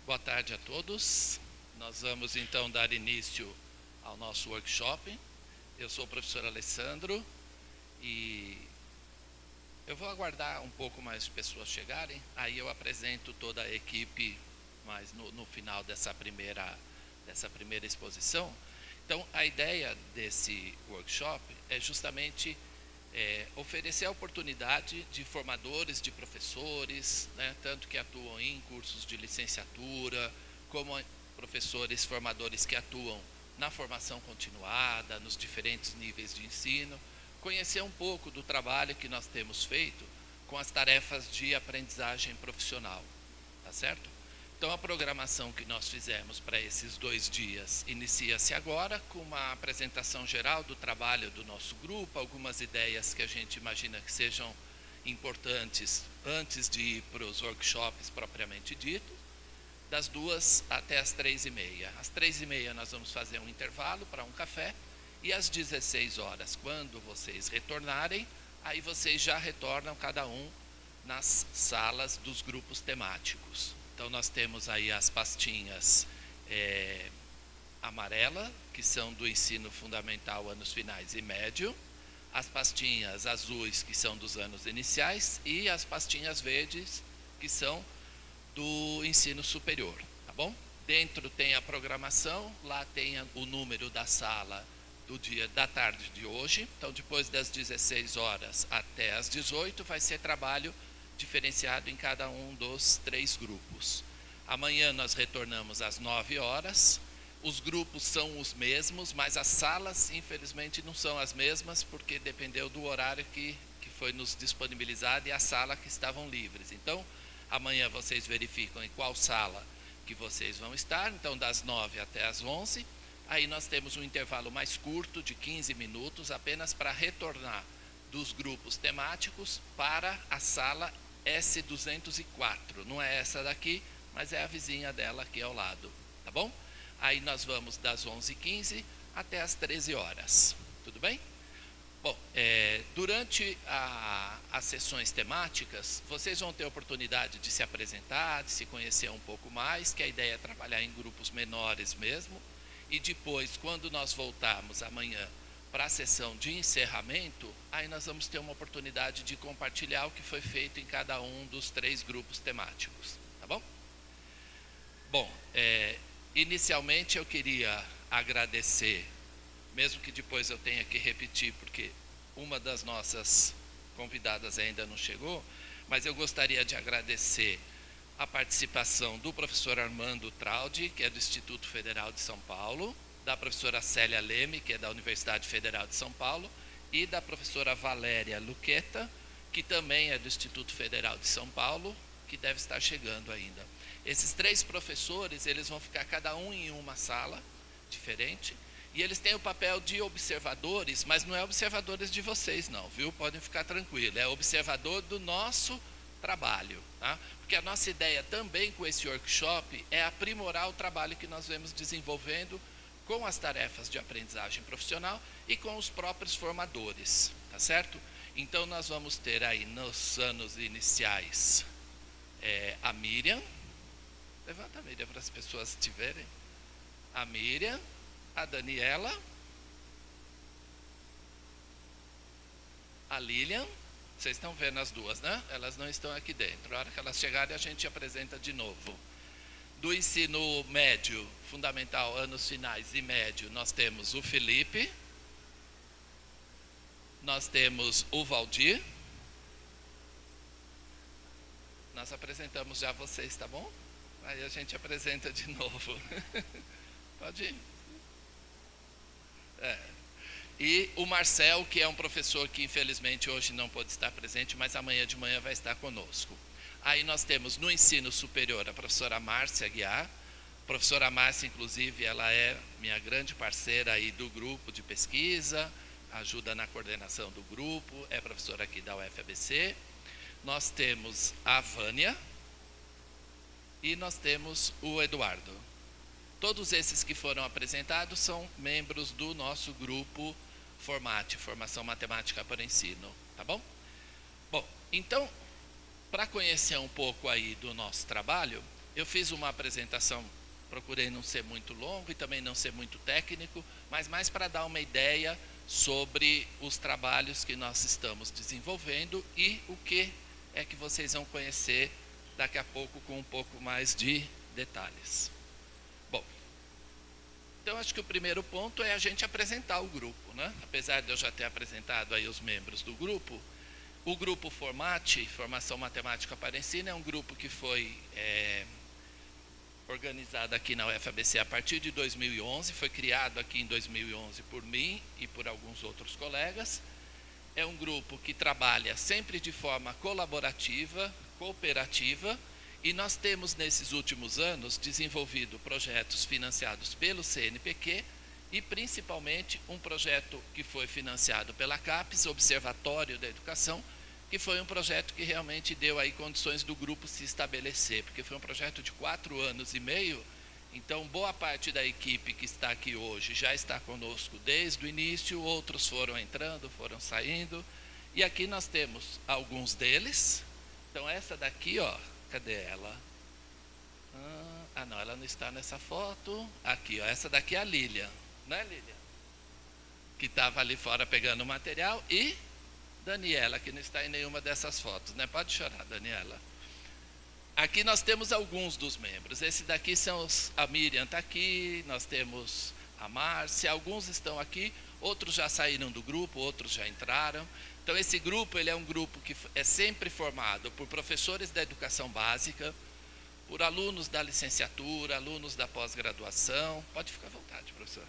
Boa tarde a todos. Nós vamos então dar início ao nosso workshop. Eu sou o professor Alessandro e eu vou aguardar um pouco mais de pessoas chegarem, aí eu apresento toda a equipe mais no final dessa primeira exposição. Então, a ideia desse workshop é justamente oferecer a oportunidade de formadores, de professores, né, tanto que atuam em cursos de licenciatura, como professores formadores que atuam na formação continuada, nos diferentes níveis de ensino, conhecer um pouco do trabalho que nós temos feito com as tarefas de aprendizagem profissional, tá certo? Então, a programação que nós fizemos para esses 2 dias inicia-se agora com uma apresentação geral do trabalho do nosso grupo, algumas ideias que a gente imagina que sejam importantes antes de ir para os workshops propriamente ditos, das 2 até as 3h30. Às 3h30 nós vamos fazer um intervalo para um café e às 16 horas, quando vocês retornarem, aí vocês já retornam cada um nas salas dos grupos temáticos. Então, nós temos aí as pastinhas amarela, que são do ensino fundamental, anos finais e médio, as pastinhas azuis, que são dos anos iniciais, e as pastinhas verdes, que são do ensino superior, tá bom? Dentro tem a programação, lá tem o número da sala do dia da tarde de hoje. Então, depois das 16 horas até as 18, vai ser trabalho diferenciado em cada um dos 3 grupos. Amanhã nós retornamos às 9 horas. Os grupos são os mesmos, mas as salas, infelizmente, não são as mesmas, porque dependeu do horário que foi nos disponibilizado e a sala que estavam livres. Então, amanhã vocês verificam em qual sala que vocês vão estar. Então, das 9 até as 11. Aí nós temos um intervalo mais curto, de 15 minutos, apenas para retornar dos grupos temáticos para a sala S204. Não é essa daqui, mas é a vizinha dela aqui ao lado, tá bom? Aí nós vamos das 11h15 até as 13 horas, tudo bem? Bom, durante as sessões temáticas, vocês vão ter oportunidade de se apresentar, de se conhecer um pouco mais, que a ideia é trabalhar em grupos menores mesmo, e depois, quando nós voltarmos amanhã para a sessão de encerramento, aí nós vamos ter uma oportunidade de compartilhar o que foi feito em cada um dos 3 grupos temáticos, tá bom? Bom, inicialmente eu queria agradecer, mesmo que depois eu tenha que repetir, porque uma das nossas convidadas ainda não chegou, mas eu gostaria de agradecer a participação do professor Armando Traldi, que é do Instituto Federal de São Paulo, da professora Célia Leme, que é da Universidade Federal de São Paulo, e da professora Valéria Luqueta, que também é do Instituto Federal de São Paulo, que deve estar chegando ainda. Esses 3 professores, eles vão ficar cada um em uma sala diferente, e eles têm o papel de observadores, mas não é observadores de vocês não, viu? Podem ficar tranquilos, é observador do nosso trabalho, tá? Porque a nossa ideia também com esse workshop é aprimorar o trabalho que nós vemos desenvolvendo com as tarefas de aprendizagem profissional e com os próprios formadores, tá certo? Então, nós vamos ter aí nos anos iniciais a Miriam, levanta a Miriam para as pessoas te verem, a Miriam, a Daniela, a Lilian. Vocês estão vendo as duas, né? Elas não estão aqui dentro. A hora que elas chegarem, a gente apresenta de novo. Do ensino médio, fundamental, anos finais e médio, nós temos o Felipe, nós temos o Valdir. Nós apresentamos já vocês, tá bom? Aí a gente apresenta de novo. Pode ir. E o Marcel, que é um professor que infelizmente hoje não pode estar presente, mas amanhã de manhã vai estar conosco. Aí nós temos no ensino superior a professora Márcia Aguiar. A professora Márcia, inclusive, ela é minha grande parceira aí do grupo de pesquisa, ajuda na coordenação do grupo, é professora aqui da UFABC. Nós temos a Vânia e nós temos o Eduardo. Todos esses que foram apresentados são membros do nosso grupo Formate, Formação Matemática para o Ensino, tá bom? Bom, então, para conhecer um pouco aí do nosso trabalho, Eu fiz uma apresentação, procurei não ser muito longo e também não ser muito técnico, mas mais para dar uma ideia sobre os trabalhos que nós estamos desenvolvendo e o que é que vocês vão conhecer daqui a pouco com um pouco mais de detalhes. Bom, então acho que o primeiro ponto é a gente apresentar o grupo, né? Apesar de eu já ter apresentado aí os membros do grupo, o grupo Formate, Formação Matemática para Ensino, é um grupo que foi organizado aqui na UFABC a partir de 2011, foi criado aqui em 2011 por mim e por alguns outros colegas. É um grupo que trabalha sempre de forma colaborativa, cooperativa, e nós temos nesses últimos anos desenvolvido projetos financiados pelo CNPq e principalmente um projeto que foi financiado pela CAPES, Observatório da Educação, que foi um projeto que realmente deu aí condições do grupo se estabelecer, porque foi um projeto de 4 anos e meio, então boa parte da equipe que está aqui hoje já está conosco desde o início, outros foram entrando, foram saindo, e aqui nós temos alguns deles. Então essa daqui, ó, cadê ela? Ah, não, ela não está nessa foto. Aqui, ó, essa daqui é a Lilian, né, Lilian? Que estava ali fora pegando o material, e Daniela, que não está em nenhuma dessas fotos, né? Pode chorar, Daniela. Aqui nós temos alguns dos membros. Esse daqui são a Miriam está aqui, nós temos a Márcia, alguns estão aqui, outros já saíram do grupo, outros já entraram. Então esse grupo, ele é um grupo que é sempre formado por professores da educação básica, por alunos da licenciatura, alunos da pós-graduação. Pode ficar à vontade, professor.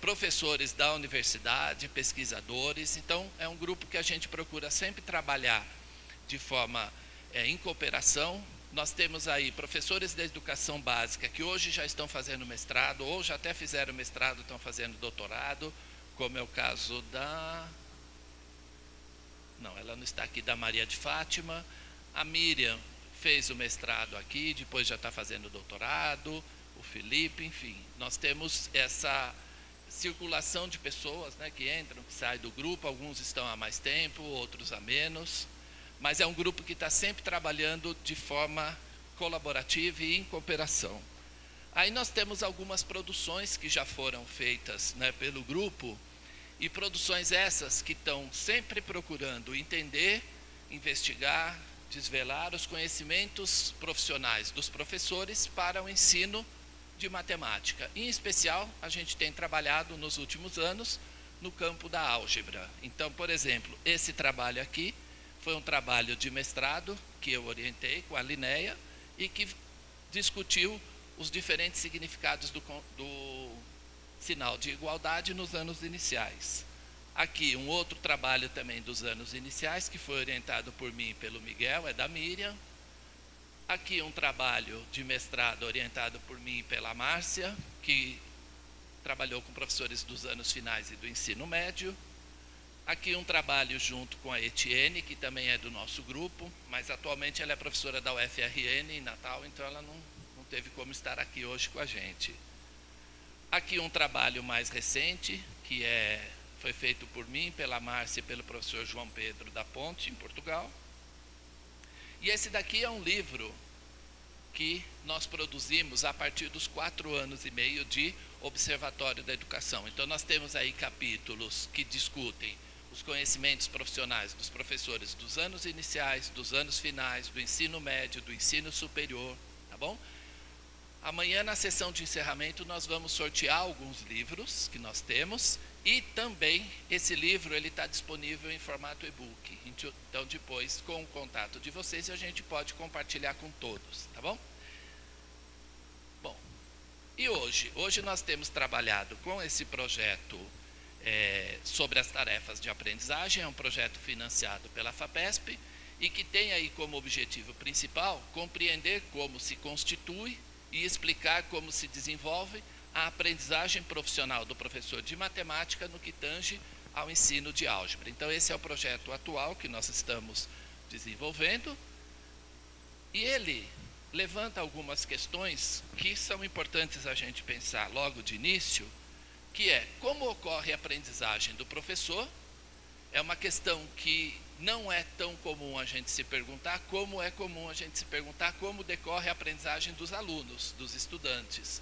Professores da universidade, pesquisadores. Então é um grupo que a gente procura sempre trabalhar de forma em cooperação. Nós temos aí professores da educação básica que hoje já estão fazendo mestrado, ou já até fizeram mestrado, estão fazendo doutorado, como é o caso da... Não, ela não está aqui, da Maria de Fátima. A Miriam fez o mestrado aqui, depois já está fazendo doutorado, o Felipe, enfim. Nós temos essa circulação de pessoas, né, que entram, que saem do grupo, alguns estão há mais tempo, outros há menos, mas é um grupo que está sempre trabalhando de forma colaborativa e em cooperação. Aí nós temos algumas produções que já foram feitas, né, pelo grupo, e produções essas que estão sempre procurando entender, investigar, desvelar os conhecimentos profissionais dos professores para o ensino de matemática. Em especial, a gente tem trabalhado nos últimos anos no campo da álgebra. Então, por exemplo, esse trabalho aqui foi um trabalho de mestrado que eu orientei com a Linéia e que discutiu os diferentes significados do sinal de igualdade nos anos iniciais. Aqui um outro trabalho também dos anos iniciais, que foi orientado por mim e pelo Miguel, é da Miriam. Aqui um trabalho de mestrado orientado por mim e pela Márcia, que trabalhou com professores dos anos finais e do ensino médio. Aqui um trabalho junto com a Etienne, que também é do nosso grupo, mas atualmente ela é professora da UFRN em Natal, então ela não teve como estar aqui hoje com a gente. Aqui um trabalho mais recente, que foi feito por mim, pela Márcia e pelo professor João Pedro da Ponte, em Portugal. E esse daqui é um livro que nós produzimos a partir dos 4 anos e meio de Observatório da Educação. Então nós temos aí capítulos que discutem os conhecimentos profissionais dos professores dos anos iniciais, dos anos finais, do ensino médio, do ensino superior, tá bom? Amanhã, na sessão de encerramento, nós vamos sortear alguns livros que nós temos e também esse livro está disponível em formato e-book. Então, depois, com o contato de vocês, a gente pode compartilhar com todos, tá bom? Bom, e hoje nós temos trabalhado com esse projeto sobre as tarefas de aprendizagem, é um projeto financiado pela FAPESP e que tem aí como objetivo principal compreender como se constitui e explicar como se desenvolve a aprendizagem profissional do professor de matemática no que tange ao ensino de álgebra. Então esse é o projeto atual que nós estamos desenvolvendo e ele levanta algumas questões que são importantes a gente pensar logo de início, que é como ocorre a aprendizagem do professor é uma questão que não é tão comum a gente se perguntar, como é comum a gente se perguntar como decorre a aprendizagem dos alunos, dos estudantes.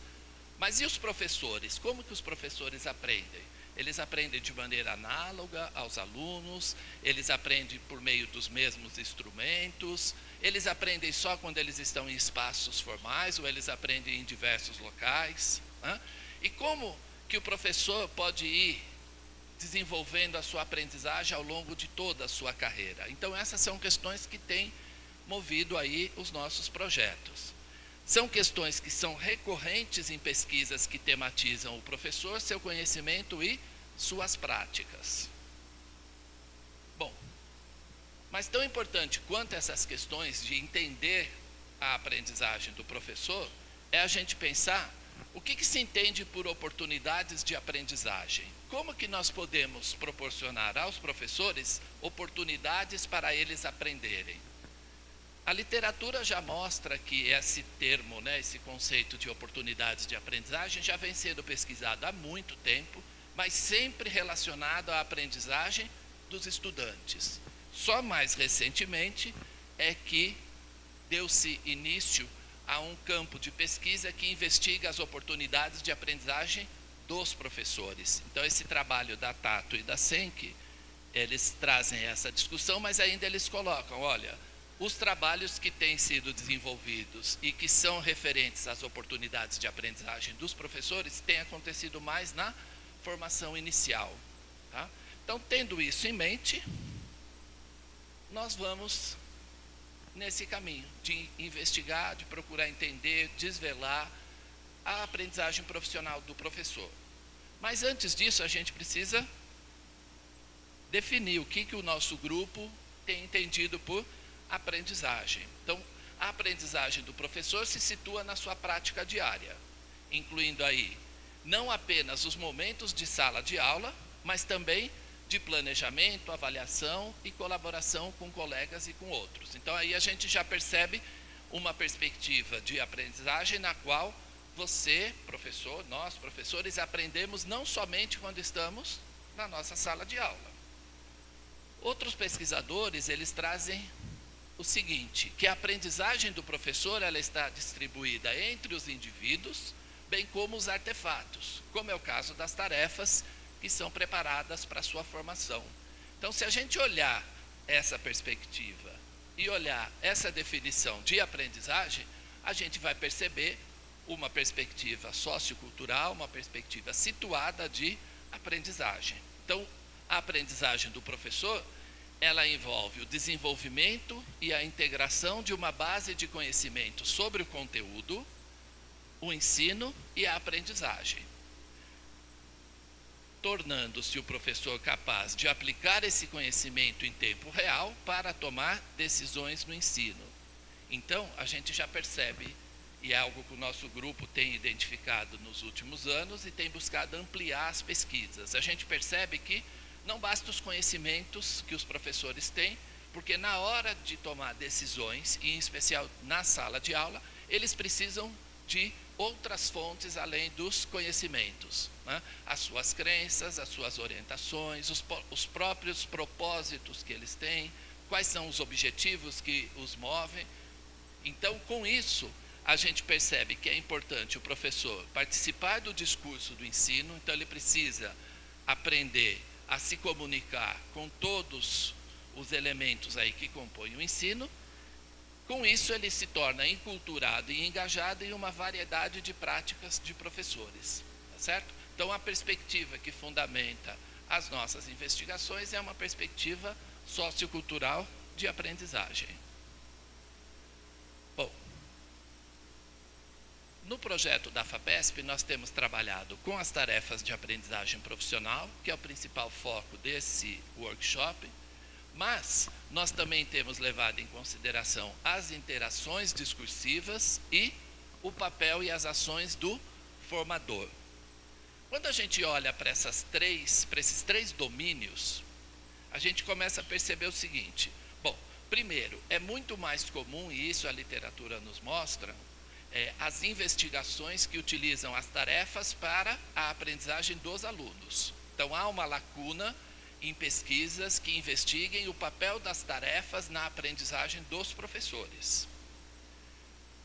Mas e os professores? Como que os professores aprendem? Eles aprendem de maneira análoga aos alunos, eles aprendem por meio dos mesmos instrumentos, eles aprendem só quando eles estão em espaços formais ou eles aprendem em diversos locais, né? E como que o professor pode ir desenvolvendo a sua aprendizagem ao longo de toda a sua carreira? Então, essas são questões que têm movido aí os nossos projetos. São questões que são recorrentes em pesquisas que tematizam o professor, seu conhecimento e suas práticas. Bom, mas tão importante quanto essas questões de entender a aprendizagem do professor é a gente pensar o que se entende por oportunidades de aprendizagem. Como que nós podemos proporcionar aos professores oportunidades para eles aprenderem? A literatura já mostra que esse termo, né, esse conceito de oportunidades de aprendizagem já vem sendo pesquisado há muito tempo, mas sempre relacionado à aprendizagem dos estudantes. Só mais recentemente é que deu-se início a um campo de pesquisa que investiga as oportunidades de aprendizagem dos professores. Então, esse trabalho da Tato e da Senck, eles trazem essa discussão, mas ainda eles colocam, olha, os trabalhos que têm sido desenvolvidos e que são referentes às oportunidades de aprendizagem dos professores têm acontecido mais na formação inicial. Tá? Então, tendo isso em mente, nós vamos nesse caminho de investigar, de procurar entender, desvelar a aprendizagem profissional do professor. Mas antes disso, a gente precisa definir o que o nosso grupo tem entendido por aprendizagem. Então, a aprendizagem do professor se situa na sua prática diária, incluindo aí não apenas os momentos de sala de aula, mas também de planejamento, avaliação e colaboração com colegas e com outros. Então, aí a gente já percebe uma perspectiva de aprendizagem na qual você, professor, nós, professores, aprendemos não somente quando estamos na nossa sala de aula. Outros pesquisadores, eles trazem o seguinte, que a aprendizagem do professor ela está distribuída entre os indivíduos, bem como os artefatos, como é o caso das tarefas que são preparadas para a sua formação. Então, se a gente olhar essa perspectiva e olhar essa definição de aprendizagem, a gente vai perceber uma perspectiva sociocultural, uma perspectiva situada de aprendizagem. Então, a aprendizagem do professor ela envolve o desenvolvimento e a integração de uma base de conhecimento sobre o conteúdo, o ensino e a aprendizagem, tornando-se o professor capaz de aplicar esse conhecimento em tempo real para tomar decisões no ensino. Então, a gente já percebe, e é algo que o nosso grupo tem identificado nos últimos anos e tem buscado ampliar as pesquisas. A gente percebe que não basta os conhecimentos que os professores têm, porque na hora de tomar decisões, e em especial na sala de aula, eles precisam de outras fontes além dos conhecimentos, né? As suas crenças, as suas orientações, os próprios propósitos que eles têm, quais são os objetivos que os movem. Então, com isso, a gente percebe que é importante o professor participar do discurso do ensino, então ele precisa aprender a se comunicar com todos os elementos aí que compõem o ensino. Com isso, ele se torna enculturado e engajado em uma variedade de práticas de professores, tá certo? Então, a perspectiva que fundamenta as nossas investigações é uma perspectiva sociocultural de aprendizagem. Bom, no projeto da FAPESP, nós temos trabalhado com as tarefas de aprendizagem profissional, que é o principal foco desse workshop, mas nós também temos levado em consideração as interações discursivas e o papel e as ações do formador. Quando a gente olha para esses três domínios, a gente começa a perceber o seguinte. Bom, primeiro, é muito mais comum, e isso a literatura nos mostra, as investigações que utilizam as tarefas para a aprendizagem dos alunos. Então, há uma lacuna em pesquisas que investiguem o papel das tarefas na aprendizagem dos professores.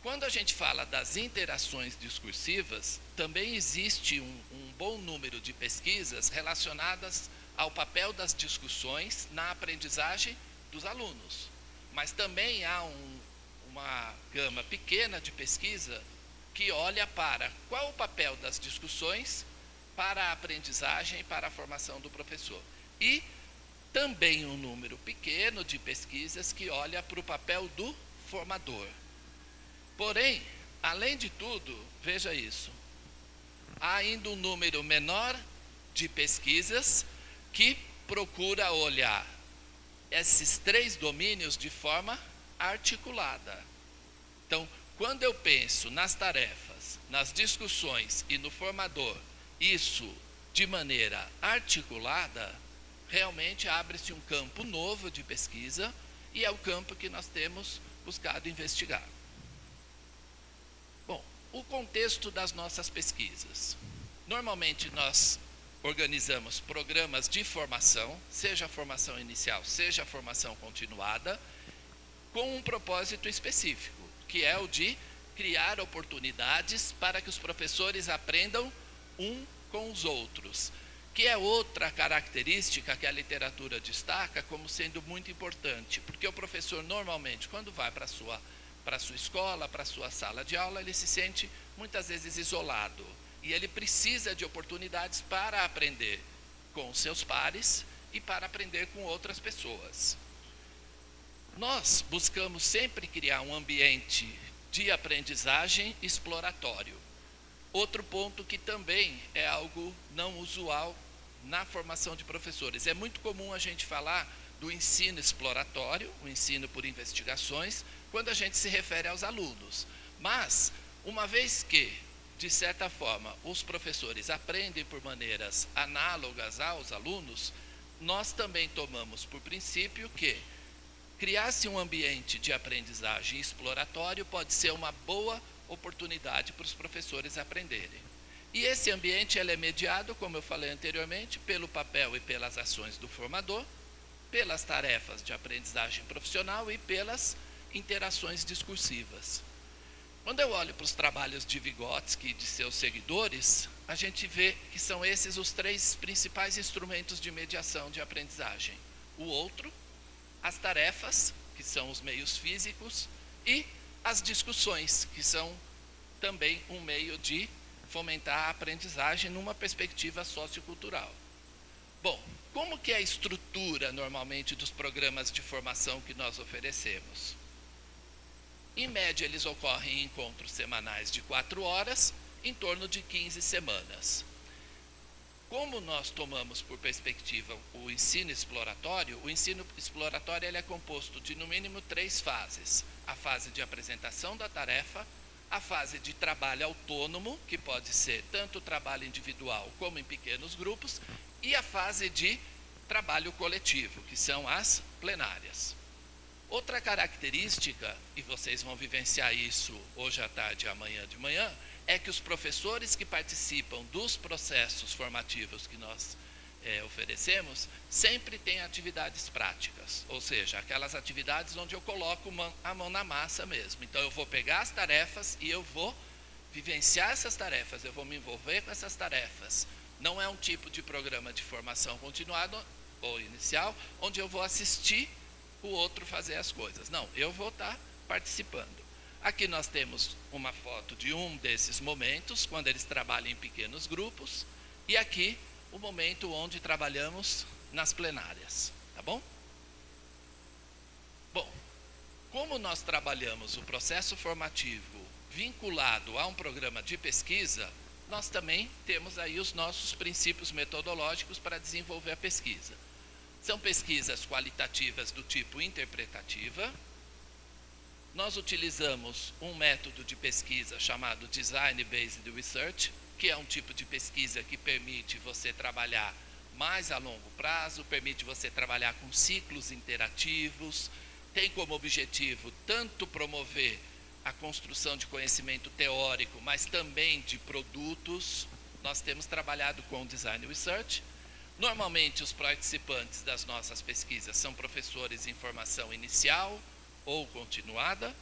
Quando a gente fala das interações discursivas, também existe um bom número de pesquisas relacionadas ao papel das discussões na aprendizagem dos alunos. Mas também há uma gama pequena de pesquisa que olha para qual o papel das discussões para a aprendizagem e para a formação do professor. E também um número pequeno de pesquisas que olha para o papel do formador. Porém, além de tudo, veja isso, há ainda um número menor de pesquisas que procura olhar esses três domínios de forma articulada. Então, quando eu penso nas tarefas, nas discussões e no formador, isso de maneira articulada, realmente abre-se um campo novo de pesquisa e é o campo que nós temos buscado investigar. Bom, o contexto das nossas pesquisas. Normalmente nós organizamos programas de formação, seja a formação inicial, seja a formação continuada, com um propósito específico, que é o de criar oportunidades para que os professores aprendam um com os outros, que é outra característica que a literatura destaca como sendo muito importante, porque o professor normalmente, quando vai para a sua escola, para a sua sala de aula, ele se sente muitas vezes isolado, e ele precisa de oportunidades para aprender com os seus pares e para aprender com outras pessoas. Nós buscamos sempre criar um ambiente de aprendizagem exploratório. Outro ponto que também é algo não usual na formação de professores. É muito comum a gente falar do ensino exploratório, o ensino por investigações, quando a gente se refere aos alunos. Mas, uma vez que, de certa forma, os professores aprendem por maneiras análogas aos alunos, nós também tomamos por princípio que criar-se um ambiente de aprendizagem exploratório pode ser uma boa oportunidade para os professores aprenderem. E esse ambiente ele é mediado, como eu falei anteriormente, pelo papel e pelas ações do formador, pelas tarefas de aprendizagem profissional e pelas interações discursivas. Quando eu olho para os trabalhos de Vygotsky e de seus seguidores, a gente vê que são esses os três principais instrumentos de mediação de aprendizagem. O outro, as tarefas, que são os meios físicos, e as discussões, que são também um meio de fomentar a aprendizagem numa perspectiva sociocultural. Bom, como que é a estrutura, normalmente, dos programas de formação que nós oferecemos? Em média, eles ocorrem em encontros semanais de 4 horas, em torno de 15 semanas. Como nós tomamos por perspectiva o ensino exploratório ele é composto de, no mínimo, 3 fases. A fase de apresentação da tarefa, a fase de trabalho autônomo, que pode ser tanto trabalho individual como em pequenos grupos, e a fase de trabalho coletivo, que são as plenárias. Outra característica, e vocês vão vivenciar isso hoje à tarde e amanhã de manhã, é que os professores que participam dos processos formativos que nós oferecemos, sempre têm atividades práticas, ou seja, aquelas atividades onde eu coloco a mão na massa mesmo. Então eu vou pegar as tarefas e eu vou vivenciar essas tarefas, eu vou me envolver com essas tarefas. Não é um tipo de programa de formação continuada ou inicial, onde eu vou assistir o outro fazer as coisas. Não, eu vou estar participando. Aqui nós temos uma foto de um desses momentos, quando eles trabalham em pequenos grupos, e aqui o momento onde trabalhamos nas plenárias, tá bom? Bom, como nós trabalhamos o processo formativo vinculado a um programa de pesquisa, nós também temos aí os nossos princípios metodológicos para desenvolver a pesquisa. São pesquisas qualitativas do tipo interpretativa. Nós utilizamos um método de pesquisa chamado Design Based Research, que é um tipo de pesquisa que permite você trabalhar mais a longo prazo, permite você trabalhar com ciclos interativos, tem como objetivo tanto promover a construção de conhecimento teórico, mas também de produtos. Nós temos trabalhado com Design Research. Normalmente, os participantes das nossas pesquisas são professores em formação inicial ou continuada.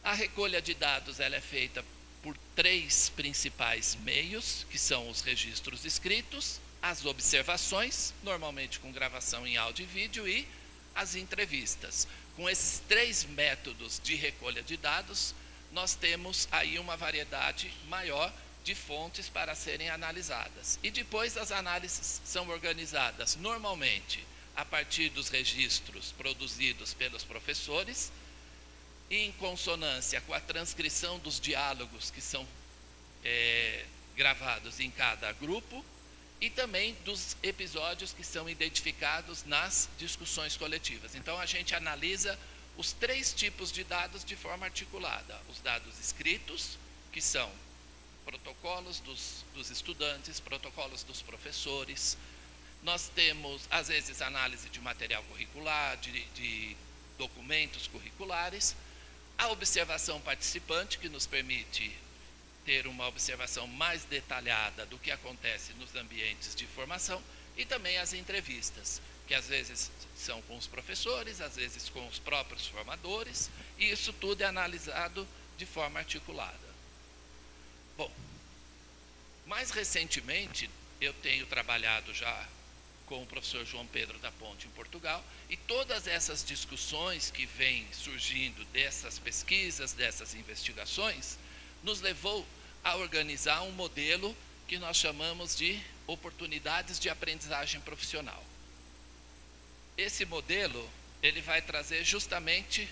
A recolha de dados ela é feita por 3 principais meios, que são os registros escritos, as observações, normalmente com gravação em áudio e vídeo, e as entrevistas. Com esses 3 métodos de recolha de dados, nós temos aí uma variedade maior de fontes para serem analisadas. E depois as análises são organizadas normalmente a partir dos registros produzidos pelos professores, em consonância com a transcrição dos diálogos que são gravados em cada grupo, e também dos episódios que são identificados nas discussões coletivas. Então, a gente analisa os 3 tipos de dados de forma articulada. Os dados escritos, que são protocolos dos estudantes, protocolos dos professores. Nós temos, às vezes, análise de material curricular, de documentos curriculares. A observação participante, que nos permite ter uma observação mais detalhada do que acontece nos ambientes de formação, e também as entrevistas, que às vezes são com os professores, às vezes com os próprios formadores, e isso tudo é analisado de forma articulada. Bom, mais recentemente, eu tenho trabalhado já com o professor João Pedro da Ponte em Portugal, e todas essas discussões que vêm surgindo dessas pesquisas, dessas investigações, nos levou a organizar um modelo que nós chamamos de oportunidades de aprendizagem profissional. Esse modelo, ele vai trazer justamente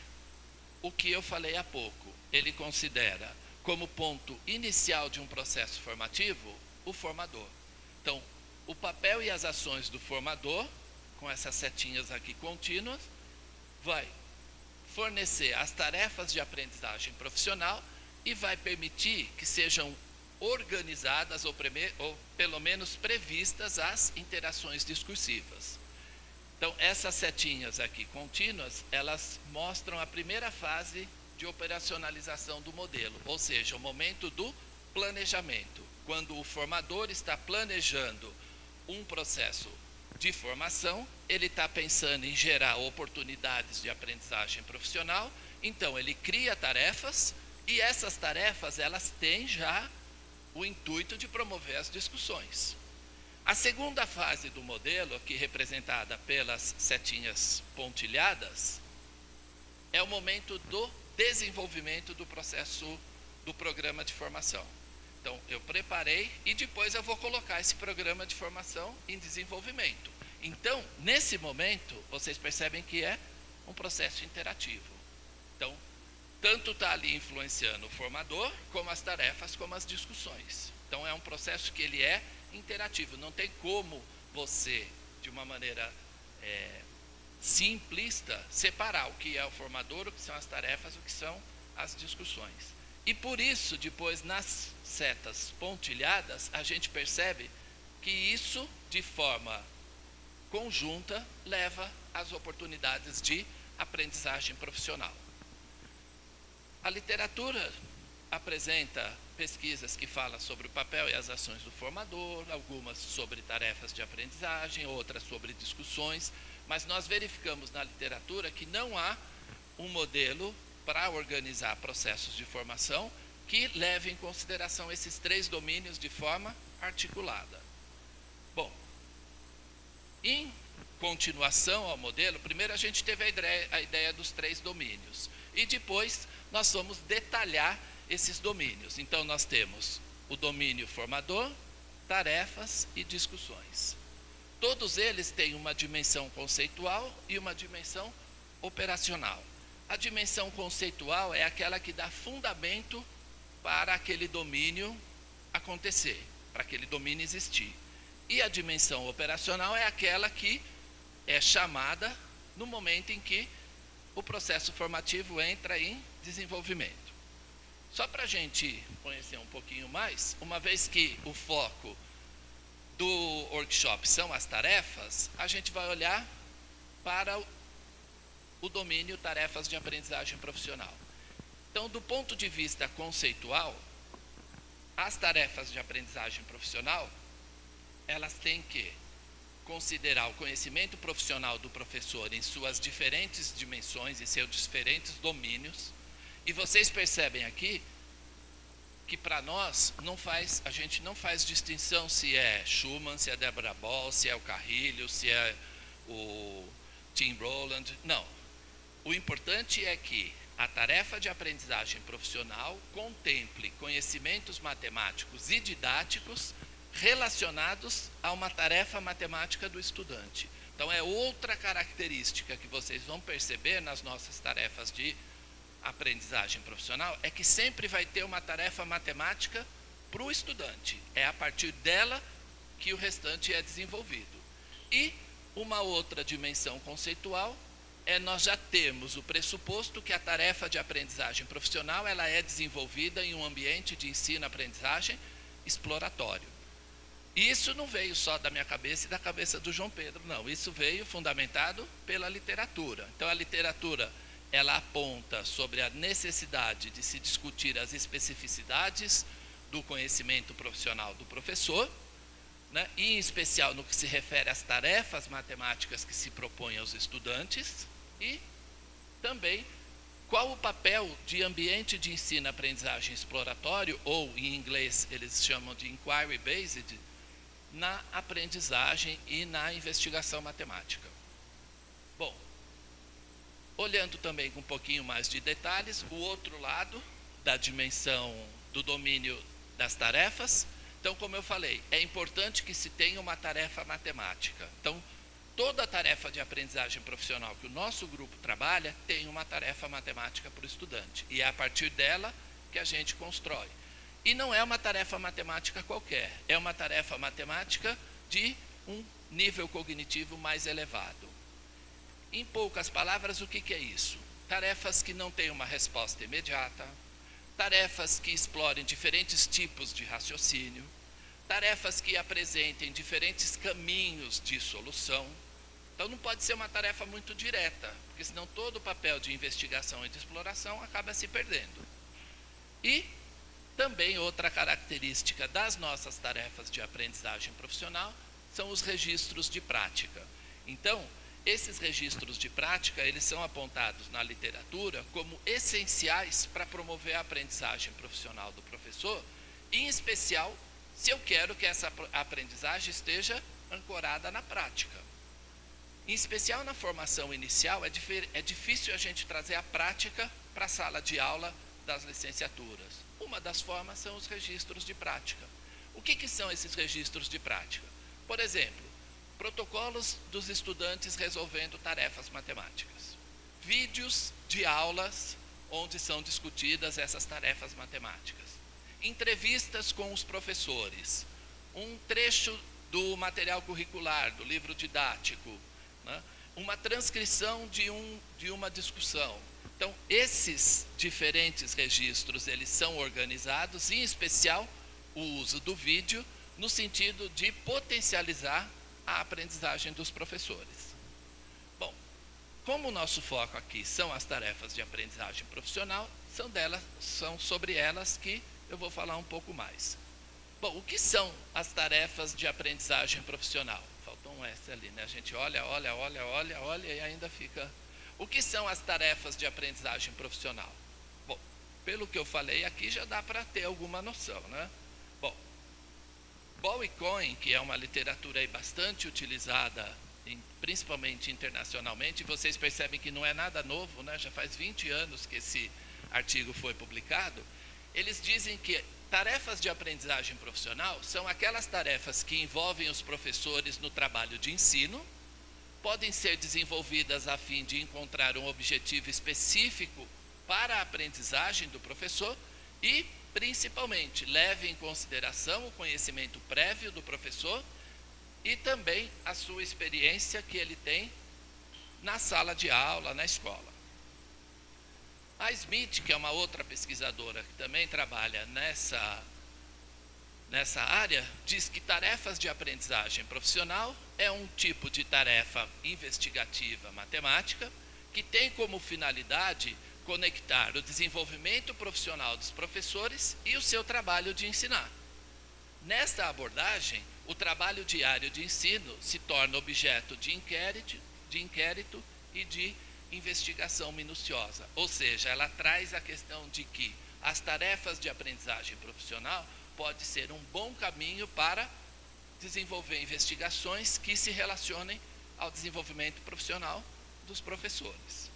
o que eu falei há pouco. Ele considera como ponto inicial de um processo formativo o formador. Então, o papel e as ações do formador, com essas setinhas aqui contínuas, vai fornecer as tarefas de aprendizagem profissional e vai permitir que sejam organizadas ou pelo menos previstas as interações discursivas. Então, essas setinhas aqui contínuas, elas mostram a primeira fase de operacionalização do modelo, ou seja, o momento do planejamento, quando o formador está planejando um processo de formação, ele está pensando em gerar oportunidades de aprendizagem profissional, então ele cria tarefas, e essas tarefas, elas têm já o intuito de promover as discussões. A segunda fase do modelo, aqui representada pelas setinhas pontilhadas, é o momento do desenvolvimento do processo do programa de formação. Então, eu preparei e depois eu vou colocar esse programa de formação em desenvolvimento. Então, nesse momento, vocês percebem que é um processo interativo. Então, tanto está ali influenciando o formador, como as tarefas, como as discussões. Então, é um processo que ele é interativo. Não tem como você, de uma maneira simplista, separar o que é o formador, o que são as tarefas, o que são as discussões. E por isso, depois, nas setas pontilhadas, a gente percebe que isso, de forma conjunta, leva às oportunidades de aprendizagem profissional. A literatura apresenta pesquisas que falam sobre o papel e as ações do formador, algumas sobre tarefas de aprendizagem, outras sobre discussões, mas nós verificamos na literatura que não há um modelo para organizar processos de formação que leve em consideração esses 3 domínios de forma articulada. Bom, em continuação ao modelo, primeiro a gente teve a ideia dos 3 domínios, e depois nós vamos detalhar esses domínios. Então, nós temos o domínio formador, tarefas e discussões. Todos eles têm uma dimensão conceitual e uma dimensão operacional. A dimensão conceitual é aquela que dá fundamento para aquele domínio acontecer, para aquele domínio existir. E a dimensão operacional é aquela que é chamada no momento em que o processo formativo entra em desenvolvimento. Só para a gente conhecer um pouquinho mais, uma vez que o foco do workshop são as tarefas, a gente vai olhar para o domínio tarefas de aprendizagem profissional. Então, do ponto de vista conceitual, as tarefas de aprendizagem profissional, elas têm que considerar o conhecimento profissional do professor em suas diferentes dimensões, em seus diferentes domínios. E vocês percebem aqui que para nós a gente não faz distinção se é Schumann, se é Deborah Ball, se é o Carrilho, se é o Tim Rowland. Não. O importante é que a tarefa de aprendizagem profissional contemple conhecimentos matemáticos e didáticos relacionados a uma tarefa matemática do estudante. Então, é outra característica que vocês vão perceber nas nossas tarefas de aprendizagem profissional, é que sempre vai ter uma tarefa matemática para o estudante. É a partir dela que o restante é desenvolvido. E uma outra dimensão conceitual é nós já temos o pressuposto que a tarefa de aprendizagem profissional ela é desenvolvida em um ambiente de ensino-aprendizagem exploratório. E isso não veio só da minha cabeça e da cabeça do João Pedro, não. Isso veio fundamentado pela literatura. Então, a literatura, ela aponta sobre a necessidade de se discutir as especificidades do conhecimento profissional do professor, né, e em especial no que se refere às tarefas matemáticas que se propõem aos estudantes, e também qual o papel de ambiente de ensino-aprendizagem exploratório, ou em inglês eles chamam de inquiry-based, na aprendizagem e na investigação matemática. Bom, olhando também com um pouquinho mais de detalhes, o outro lado da dimensão do domínio das tarefas. Então, como eu falei, é importante que se tenha uma tarefa matemática. Então, toda tarefa de aprendizagem profissional que o nosso grupo trabalha tem uma tarefa matemática para o estudante. E é a partir dela que a gente constrói. E não é uma tarefa matemática qualquer, é uma tarefa matemática de um nível cognitivo mais elevado. Em poucas palavras, o que é isso? Tarefas que não têm uma resposta imediata, tarefas que explorem diferentes tipos de raciocínio, tarefas que apresentem diferentes caminhos de solução. Então, não pode ser uma tarefa muito direta, porque senão todo o papel de investigação e de exploração acaba se perdendo. E também outra característica das nossas tarefas de aprendizagem profissional são os registros de prática. Então, esses registros de prática, eles são apontados na literatura como essenciais para promover a aprendizagem profissional do professor, em especial se eu quero que essa aprendizagem esteja ancorada na prática. Em especial na formação inicial, é difícil a gente trazer a prática para a sala de aula das licenciaturas. Uma das formas são os registros de prática. O que são esses registros de prática? Por exemplo, protocolos dos estudantes resolvendo tarefas matemáticas. Vídeos de aulas onde são discutidas essas tarefas matemáticas. Entrevistas com os professores. Um trecho do material curricular, do livro didático, né? Uma transcrição de uma discussão. Então, esses diferentes registros, eles são organizados, em especial o uso do vídeo, no sentido de potencializar a aprendizagem dos professores. Bom, como o nosso foco aqui são as tarefas de aprendizagem profissional, são sobre elas que eu vou falar um pouco mais. Bom, o que são as tarefas de aprendizagem profissional? Faltou um S ali, né? A gente olha e ainda fica... O que são as tarefas de aprendizagem profissional? Bom, pelo que eu falei aqui, já dá para ter alguma noção, né? Bom, Ball e Cohen, que é uma literatura aí bastante utilizada, principalmente internacionalmente, vocês percebem que não é nada novo, né? Já faz 20 anos que esse artigo foi publicado. Eles dizem que tarefas de aprendizagem profissional são aquelas tarefas que envolvem os professores no trabalho de ensino, podem ser desenvolvidas a fim de encontrar um objetivo específico para a aprendizagem do professor e, principalmente, leve em consideração o conhecimento prévio do professor e também a sua experiência que ele tem na sala de aula, na escola. A Smith, que é uma outra pesquisadora que também trabalha nessa área, diz que tarefas de aprendizagem profissional é um tipo de tarefa investigativa matemática que tem como finalidade conectar o desenvolvimento profissional dos professores e o seu trabalho de ensinar. Nesta abordagem, o trabalho diário de ensino se torna objeto de inquérito e de investigação minuciosa. Ou seja, ela traz a questão de que as tarefas de aprendizagem profissional pode ser um bom caminho para desenvolver investigações que se relacionem ao desenvolvimento profissional dos professores.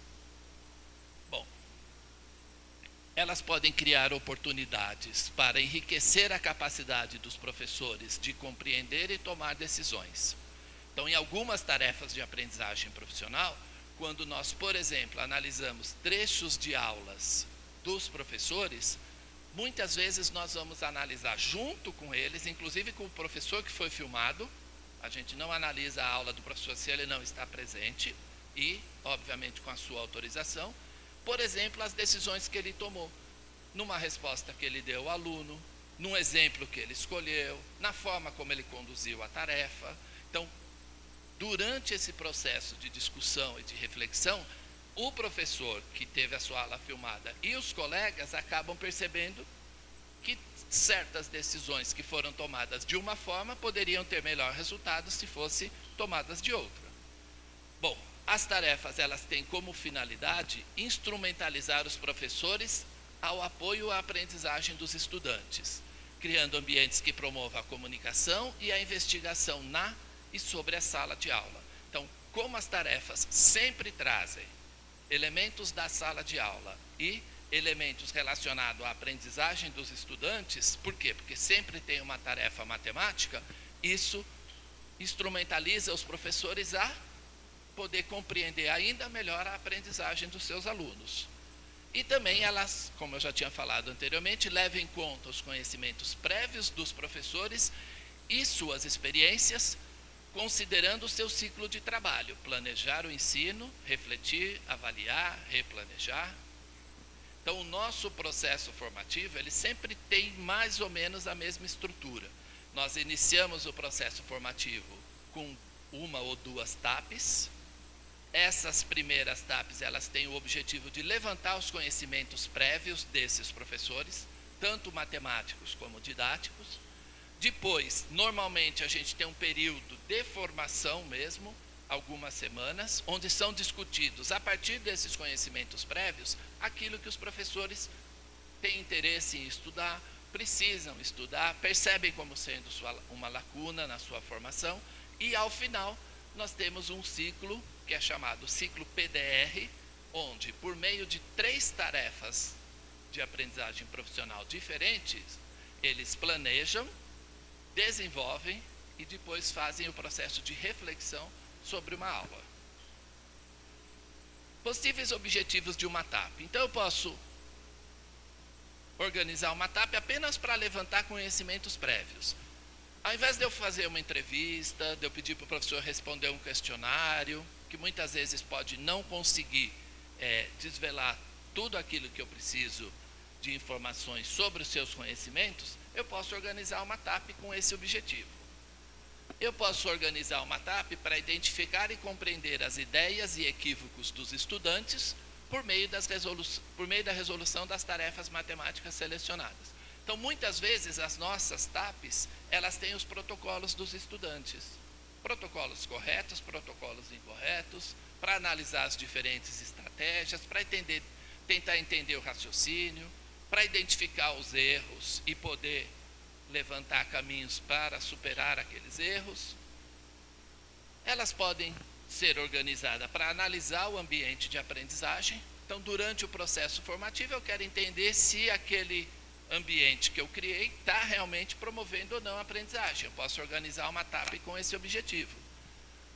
Bom, elas podem criar oportunidades para enriquecer a capacidade dos professores de compreender e tomar decisões. Então, em algumas tarefas de aprendizagem profissional, quando nós, por exemplo, analisamos trechos de aulas dos professores, muitas vezes nós vamos analisar junto com eles, inclusive com o professor que foi filmado. A gente não analisa a aula do professor se ele não está presente e, obviamente, com a sua autorização. Por exemplo, as decisões que ele tomou, numa resposta que ele deu ao aluno, num exemplo que ele escolheu, na forma como ele conduziu a tarefa. Então, durante esse processo de discussão e de reflexão, o professor que teve a sua aula filmada e os colegas acabam percebendo que certas decisões que foram tomadas de uma forma poderiam ter melhor resultado se fossem tomadas de outra. Bom, as tarefas elas têm como finalidade instrumentalizar os professores ao apoio à aprendizagem dos estudantes, criando ambientes que promovam a comunicação e a investigação na e sobre a sala de aula. Então, como as tarefas sempre trazem elementos da sala de aula e elementos relacionados à aprendizagem dos estudantes, por quê? Porque sempre tem uma tarefa matemática, isso instrumentaliza os professores a poder compreender ainda melhor a aprendizagem dos seus alunos. E também elas, como eu já tinha falado anteriormente, levam em conta os conhecimentos prévios dos professores e suas experiências, considerando o seu ciclo de trabalho, planejar o ensino, refletir, avaliar, replanejar. Então, o nosso processo formativo, ele sempre tem mais ou menos a mesma estrutura. Nós iniciamos o processo formativo com uma ou duas TAPs. Essas primeiras TAPs, elas têm o objetivo de levantar os conhecimentos prévios desses professores, tanto matemáticos como didáticos. Depois, normalmente, a gente tem um período de formação mesmo, algumas semanas, onde são discutidos, a partir desses conhecimentos prévios, aquilo que os professores têm interesse em estudar, precisam estudar, percebem como sendo uma lacuna na sua formação, e ao final nós temos um ciclo, que é chamado ciclo PDR, onde, por meio de 3 tarefas de aprendizagem profissional diferentes, eles planejam, desenvolvem e depois fazem o processo de reflexão sobre uma aula. Possíveis objetivos de uma TAP. Então, eu posso organizar uma TAP apenas para levantar conhecimentos prévios. Ao invés de eu fazer uma entrevista, de eu pedir para o professor responder um questionário, que muitas vezes pode não conseguir desvelar tudo aquilo que eu preciso de informações sobre os seus conhecimentos, eu posso organizar uma TAP com esse objetivo. Eu posso organizar uma TAP para identificar e compreender as ideias e equívocos dos estudantes por meio da resolução das tarefas matemáticas selecionadas. Então, muitas vezes, as nossas TAPs, elas têm os protocolos dos estudantes. Protocolos corretos, protocolos incorretos, para analisar as diferentes estratégias, para tentar entender o raciocínio, para identificar os erros e poder levantar caminhos para superar aqueles erros. Elas podem ser organizadas para analisar o ambiente de aprendizagem. Então, durante o processo formativo, eu quero entender se aquele ambiente que eu criei está realmente promovendo ou não a aprendizagem. Eu posso organizar uma TAP com esse objetivo.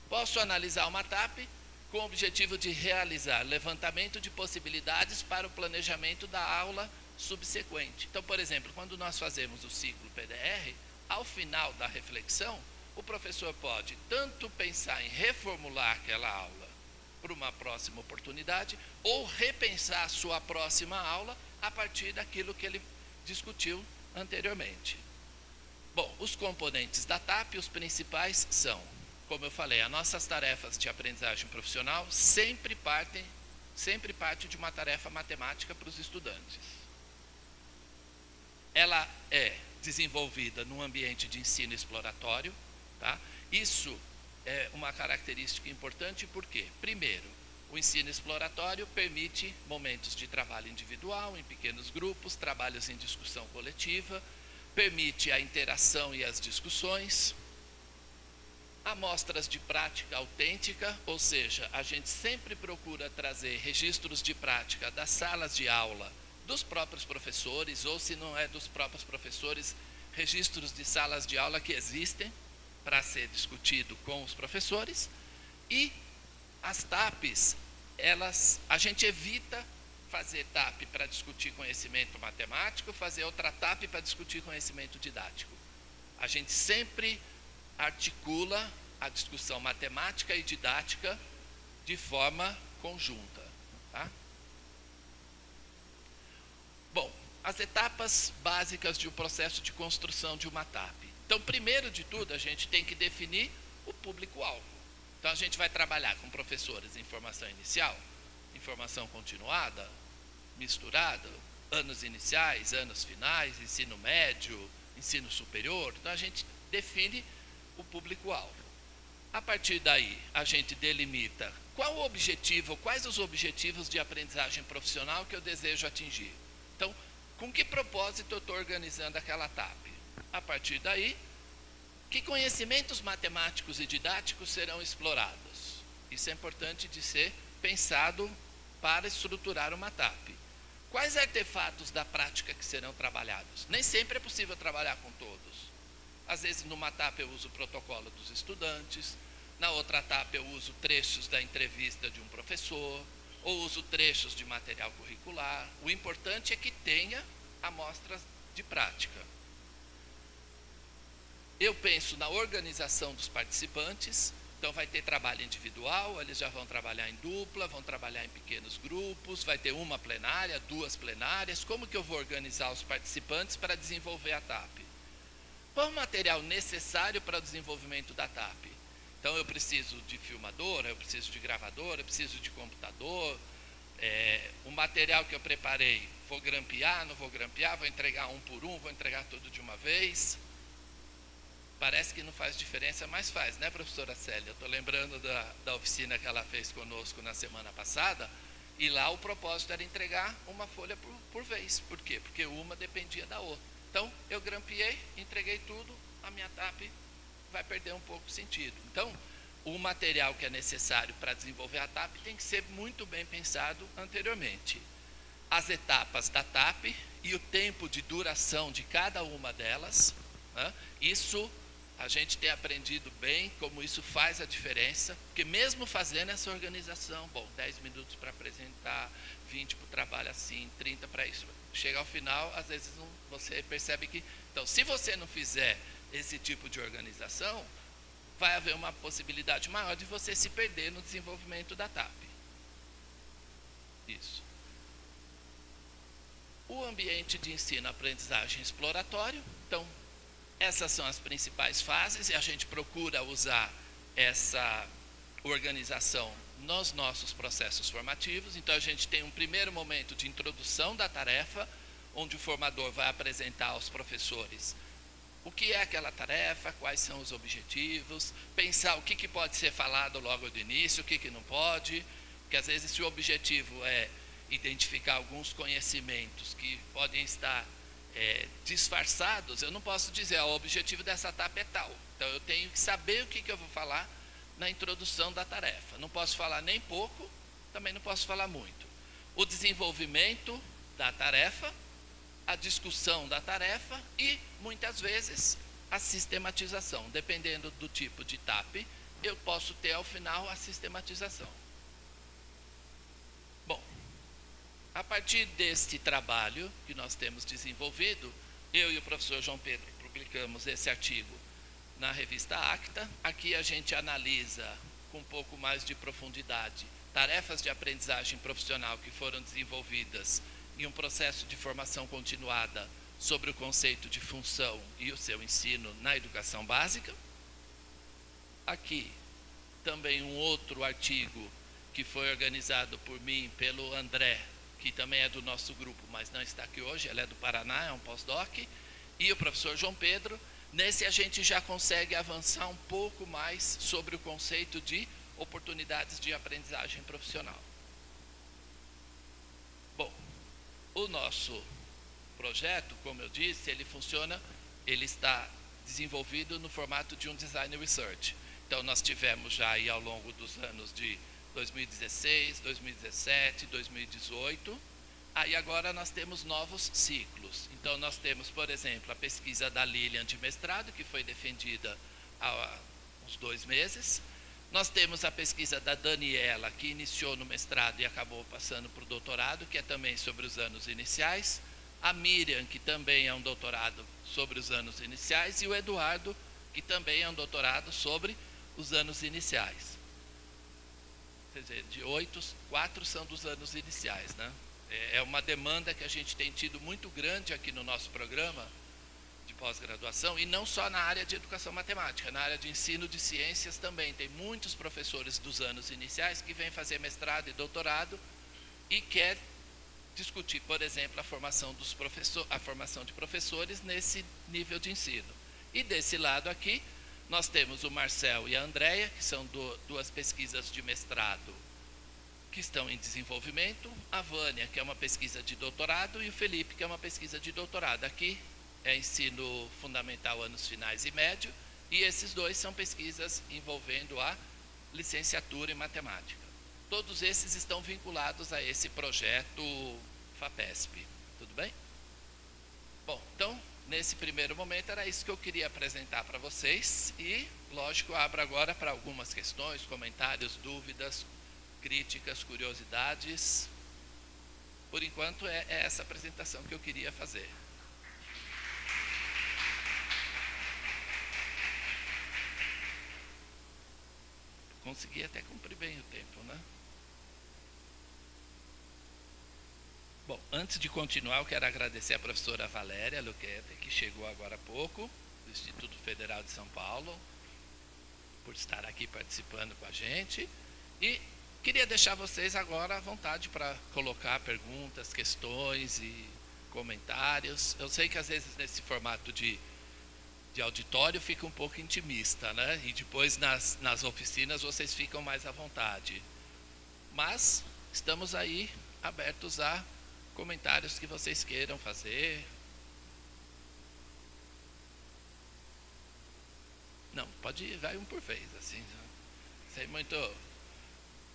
Posso analisar uma TAP com o objetivo de realizar levantamento de possibilidades para o planejamento da aula subsequente. Então, por exemplo, quando nós fazemos o ciclo PDR, ao final da reflexão, o professor pode tanto pensar em reformular aquela aula para uma próxima oportunidade, ou repensar a sua próxima aula a partir daquilo que ele discutiu anteriormente. Bom, os componentes da TAP, os principais são, como eu falei, as nossas tarefas de aprendizagem profissional sempre parte de uma tarefa matemática para os estudantes. Ela é desenvolvida num ambiente de ensino exploratório, Tá? Isso é uma característica importante porque, primeiro, o ensino exploratório permite momentos de trabalho individual, em pequenos grupos, trabalhos em discussão coletiva, permite a interação e as discussões, amostras de prática autêntica, ou seja, a gente sempre procura trazer registros de prática das salas de aula dos próprios professores, ou se não é dos próprios professores, registros de salas de aula que existem para ser discutido com os professores. E as TAPs, a gente evita fazer TAP para discutir conhecimento matemático, fazer outra TAP para discutir conhecimento didático. A gente sempre articula a discussão matemática e didática de forma conjunta. Tá? Bom, as etapas básicas de um processo de construção de uma TAP. Então, primeiro de tudo, a gente tem que definir o público-alvo. Então, a gente vai trabalhar com professores em formação inicial, em formação continuada, misturada, anos iniciais, anos finais, ensino médio, ensino superior. Então, a gente define o público-alvo. A partir daí, a gente delimita qual o objetivo, quais os objetivos de aprendizagem profissional que eu desejo atingir. Então, com que propósito eu estou organizando aquela TAP? A partir daí, que conhecimentos matemáticos e didáticos serão explorados? Isso é importante de ser pensado para estruturar uma TAP. Quais artefatos da prática que serão trabalhados? Nem sempre é possível trabalhar com todos. Às vezes, numa TAP eu uso o protocolo dos estudantes, na outra TAP eu uso trechos da entrevista de um professor, ou uso trechos de material curricular. O importante é que tenha amostras de prática. Eu penso na organização dos participantes, então vai ter trabalho individual, eles já vão trabalhar em dupla, vão trabalhar em pequenos grupos, vai ter uma plenária, 2 plenárias. Como que eu vou organizar os participantes para desenvolver a TAP? Qual o material necessário para o desenvolvimento da TAP? Então, eu preciso de filmadora, eu preciso de gravadora, eu preciso de computador. O material que eu preparei, vou grampear, não vou grampear, vou entregar um por um, vou entregar tudo de uma vez. Parece que não faz diferença, mas faz, né, professora Célia? Eu estou lembrando da oficina que ela fez conosco na semana passada, e lá o propósito era entregar uma folha por vez. Por quê? Porque uma dependia da outra. Então, eu grampeei, entreguei tudo, a minha TAP vai perder um pouco o sentido. Então, o material que é necessário para desenvolver a TAP tem que ser muito bem pensado anteriormente. As etapas da TAP e o tempo de duração de cada uma delas, né? Isso a gente tem aprendido bem como isso faz a diferença, porque mesmo fazendo essa organização, bom, 10 minutos para apresentar, 20 para o trabalho assim, 30 para isso, chega ao final, às vezes você percebe que... Então, se você não fizer esse tipo de organização, vai haver uma possibilidade maior de você se perder no desenvolvimento da TAP. Isso. O ambiente de ensino-aprendizagem exploratório. Então, essas são as principais fases e a gente procura usar essa organização nos nossos processos formativos. Então, a gente tem um primeiro momento de introdução da tarefa, onde o formador vai apresentar aos professores o que é aquela tarefa, quais são os objetivos, pensar o que pode ser falado logo do início, o que não pode, porque às vezes se o objetivo é identificar alguns conhecimentos que podem estar disfarçados, eu não posso dizer, o objetivo dessa etapa é tal. Então eu tenho que saber o que eu vou falar na introdução da tarefa. Não posso falar nem pouco, também não posso falar muito. O desenvolvimento da tarefa, a discussão da tarefa e, muitas vezes, a sistematização. Dependendo do tipo de TAP, eu posso ter ao final a sistematização. Bom, a partir deste trabalho que nós temos desenvolvido, eu e o professor João Pedro publicamos esse artigo na revista Acta. Aqui a gente analisa com um pouco mais de profundidade tarefas de aprendizagem profissional que foram desenvolvidas em um processo de formação continuada sobre o conceito de função e o seu ensino na educação básica. Aqui também um outro artigo que foi organizado por mim, pelo André, que também é do nosso grupo, mas não está aqui hoje, ele é do Paraná, é um pós-doc, e o professor João Pedro, Nesse a gente já consegue avançar um pouco mais sobre o conceito de oportunidades de aprendizagem profissional. Bom, o nosso projeto, como eu disse, ele está desenvolvido no formato de um design research. Então nós tivemos já aí ao longo dos anos de 2016, 2017, 2018, aí agora nós temos novos ciclos. Então nós temos, por exemplo, a pesquisa da Lilian de mestrado, que foi defendida há uns 2 meses. Nós temos a pesquisa da Daniela, que iniciou no mestrado e acabou passando para o doutorado, que é também sobre os anos iniciais. A Miriam, que também é um doutorado sobre os anos iniciais, e o Eduardo, que também é um doutorado sobre os anos iniciais. Quer dizer, de 8, 4 são dos anos iniciais, né? É uma demanda que a gente tem tido muito grande aqui no nosso programa de pós-graduação, e não só na área de educação matemática, na área de ensino de ciências também. Tem muitos professores dos anos iniciais que vêm fazer mestrado e doutorado e quer discutir, por exemplo, a formação de professores nesse nível de ensino. E desse lado aqui, nós temos o Marcel e a Andréia, que são 2 pesquisas de mestrado que estão em desenvolvimento, a Vânia, que é uma pesquisa de doutorado, e o Felipe, que é uma pesquisa de doutorado. Aqui é ensino fundamental, anos finais e médio, e esses 2 são pesquisas envolvendo a licenciatura em matemática. Todos esses estão vinculados a esse projeto FAPESP. Tudo bem? Bom, então, nesse primeiro momento era isso que eu queria apresentar para vocês, e, lógico, abro agora para algumas questões, comentários, dúvidas, críticas, curiosidades. Por enquanto é essa apresentação que eu queria fazer. Consegui até cumprir bem o tempo, né? Bom, antes de continuar, eu quero agradecer a professora Valéria Luquete, que chegou agora há pouco, do Instituto Federal de São Paulo, por estar aqui participando com a gente. E queria deixar vocês agora à vontade para colocar perguntas, questões e comentários. Eu sei que às vezes nesse formato de auditório fica um pouco intimista, né? E depois nas oficinas vocês ficam mais à vontade. Mas estamos aí abertos a comentários que vocês queiram fazer. Não, pode ir, vai um por vez, assim. Sei muito.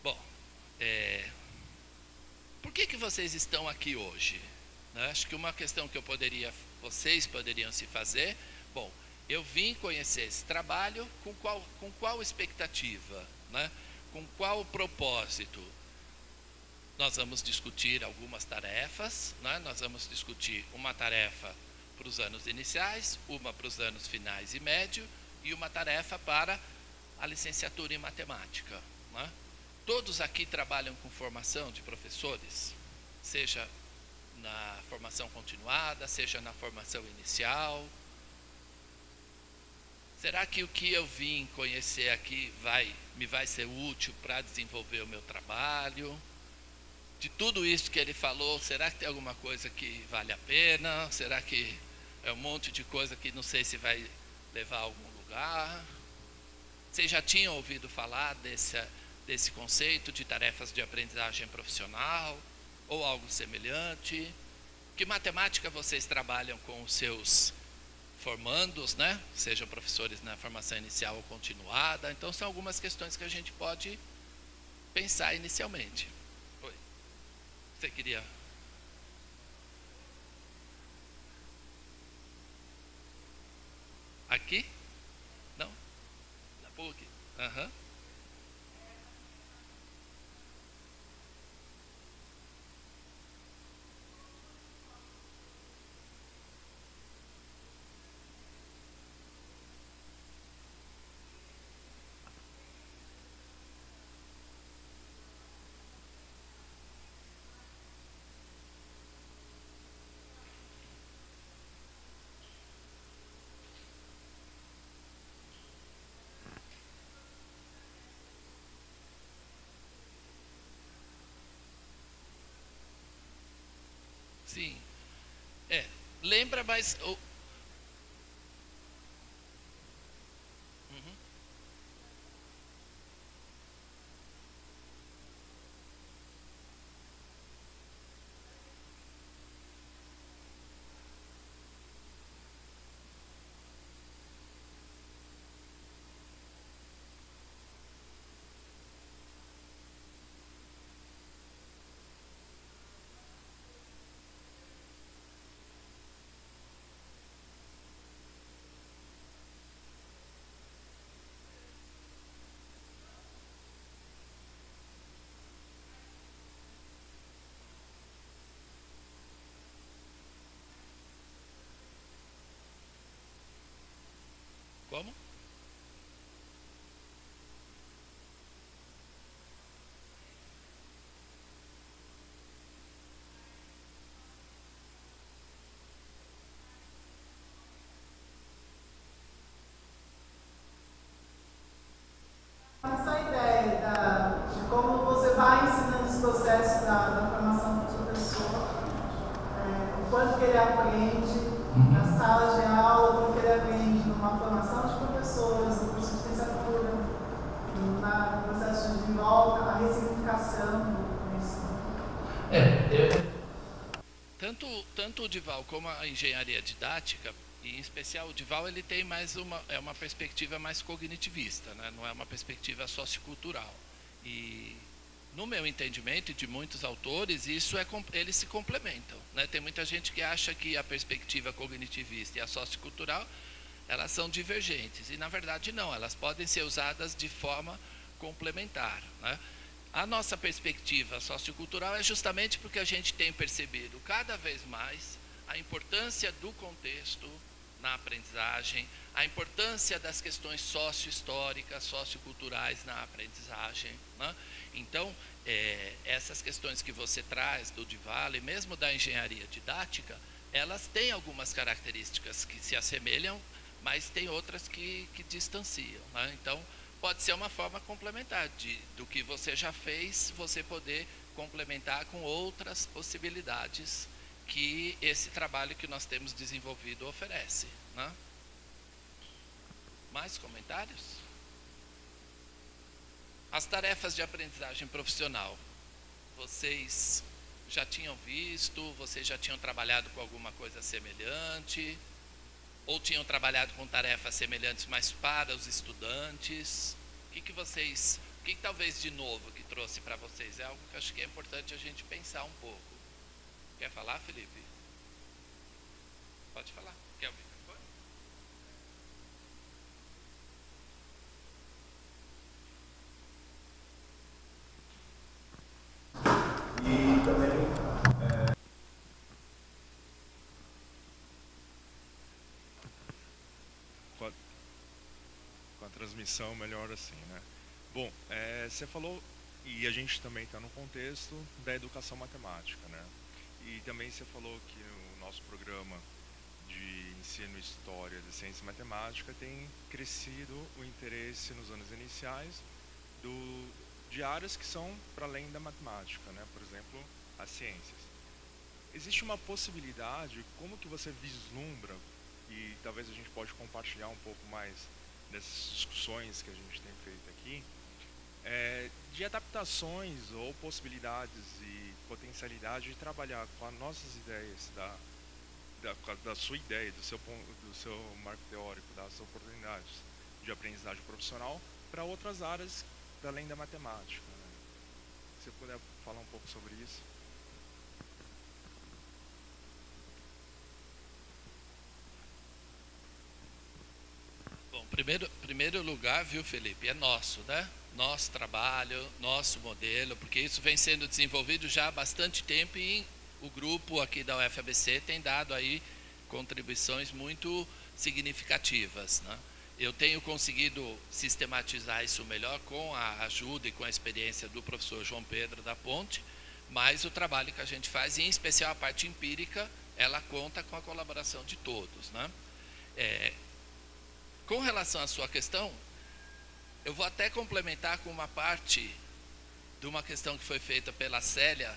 Bom, por que vocês estão aqui hoje? Né? Acho que uma questão que vocês poderiam se fazer. Bom, eu vim conhecer esse trabalho com qual expectativa, né? Com qual propósito? Nós vamos discutir algumas tarefas, né? Nós vamos discutir uma tarefa para os anos iniciais, uma para os anos finais e médio, e uma tarefa para a licenciatura em matemática, né? Todos aqui trabalham com formação de professores, seja na formação continuada, seja na formação inicial. Será que o que eu vim conhecer aqui me vai ser útil para desenvolver o meu trabalho? De tudo isso que ele falou, será que tem alguma coisa que vale a pena? Será que é um monte de coisa que não sei se vai levar a algum lugar? Vocês já tinham ouvido falar desse conceito de tarefas de aprendizagem profissional ou algo semelhante? Que matemática vocês trabalham com os seus formandos, né? Sejam professores na formação inicial ou continuada. Então são algumas questões que a gente pode pensar inicialmente. Oi. Você queria? Aqui? Não? Na PUC? Aham. Sim. Lembra, mas vai ensinando os processos da formação do professor, o quanto que ele aprende na sala de aula, o quanto que ele aprende numa formação de professores, no curso de licenciatura, no processo de volta, a ressignificação do conhecimento. Tanto o Dival como a engenharia didática, e em especial o Dival, ele tem mais uma perspectiva mais cognitivista, né? Não é uma perspectiva sociocultural. E no meu entendimento e de muitos autores, eles se complementam, né? Tem muita gente que acha que a perspectiva cognitivista e a sociocultural, elas são divergentes, e na verdade não, elas podem ser usadas de forma complementar, né? A nossa perspectiva sociocultural é justamente porque a gente tem percebido cada vez mais a importância do contexto na aprendizagem, a importância das questões socio-históricas, socioculturais na aprendizagem, né? Então, essas questões que você traz do Dival e mesmo da engenharia didática, elas têm algumas características que se assemelham, mas tem outras que distanciam, né? Então, pode ser uma forma complementar do que você já fez, você poder complementar com outras possibilidades que esse trabalho que nós temos desenvolvido oferece, né? Mais comentários? As tarefas de aprendizagem profissional, vocês já tinham visto, vocês já tinham trabalhado com alguma coisa semelhante? Ou tinham trabalhado com tarefas semelhantes, mas para os estudantes? O que talvez de novo que trouxe para vocês? É algo que eu acho que é importante a gente pensar um pouco. Quer falar, Felipe? Pode falar. Quer o microfone? E também com a transmissão melhor assim, né? Bom, você falou, e a gente também está no contexto da educação matemática, né? E também você falou que o nosso programa de ensino história de ciência e matemática tem crescido o interesse nos anos iniciais de áreas que são para além da matemática, né? Por exemplo, as ciências. Existe uma possibilidade, como que você vislumbra, e talvez a gente pode compartilhar um pouco mais dessas discussões que a gente tem feito aqui, de adaptações ou possibilidades e potencialidade de trabalhar com as nossas ideias, da sua ideia, do seu marco teórico, das oportunidades de aprendizagem profissional para outras áreas além da matemática, né? Se você puder falar um pouco sobre isso. Bom, primeiro lugar, viu, Felipe, é nosso, né? Nosso trabalho, nosso modelo, porque isso vem sendo desenvolvido já há bastante tempo e o grupo aqui da UFABC tem dado aí contribuições muito significativas, né? Eu tenho conseguido sistematizar isso melhor com a ajuda e com a experiência do professor João Pedro da Ponte, mas o trabalho que a gente faz, e em especial a parte empírica, ela conta com a colaboração de todos, né? Com relação à sua questão, eu vou até complementar com uma parte de uma questão que foi feita pela Célia,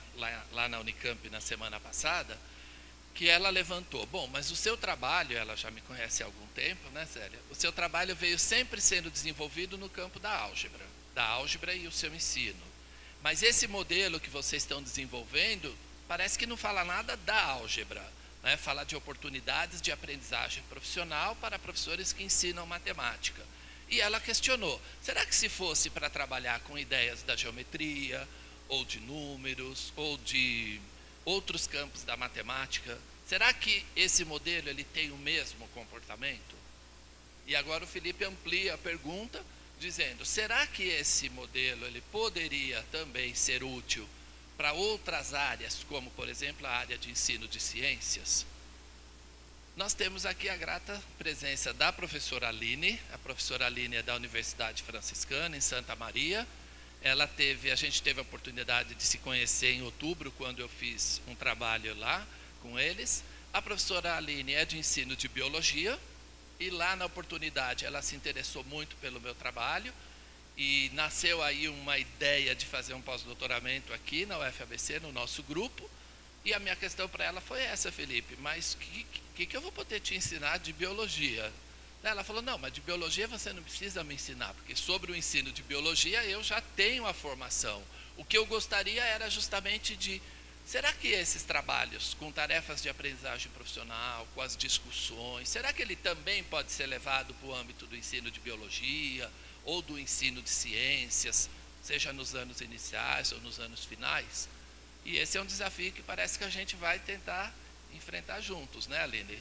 lá na Unicamp, na semana passada, que ela levantou. Bom, mas o seu trabalho, ela já me conhece há algum tempo, né, Célia? O seu trabalho veio sempre sendo desenvolvido no campo da álgebra e o seu ensino. Mas esse modelo que vocês estão desenvolvendo, parece que não fala nada da álgebra, né? Fala de oportunidades de aprendizagem profissional para professores que ensinam matemática. E ela questionou, será que se fosse para trabalhar com ideias da geometria, ou de números, ou de outros campos da matemática, será que esse modelo ele tem o mesmo comportamento? E agora o Felipe amplia a pergunta, dizendo, será que esse modelo ele poderia também ser útil para outras áreas, como, por exemplo, a área de ensino de ciências? Nós temos aqui a grata presença da professora Aline. A professora Aline é da Universidade Franciscana, em Santa Maria. A gente teve a oportunidade de se conhecer em outubro, quando eu fiz um trabalho lá com eles. A professora Aline é de ensino de biologia, e lá na oportunidade ela se interessou muito pelo meu trabalho, e nasceu aí uma ideia de fazer um pós-doutoramento aqui na UFABC, no nosso grupo, e a minha questão para ela foi essa, Felipe, mas o que eu vou poder te ensinar de biologia? Ela falou, não, mas de biologia você não precisa me ensinar, porque sobre o ensino de biologia eu já tenho a formação. O que eu gostaria era justamente de, será que esses trabalhos com tarefas de aprendizagem profissional, com as discussões, será que ele também pode ser levado para o âmbito do ensino de biologia ou do ensino de ciências, seja nos anos iniciais ou nos anos finais? E esse é um desafio que parece que a gente vai tentar enfrentar juntos, né, Aline?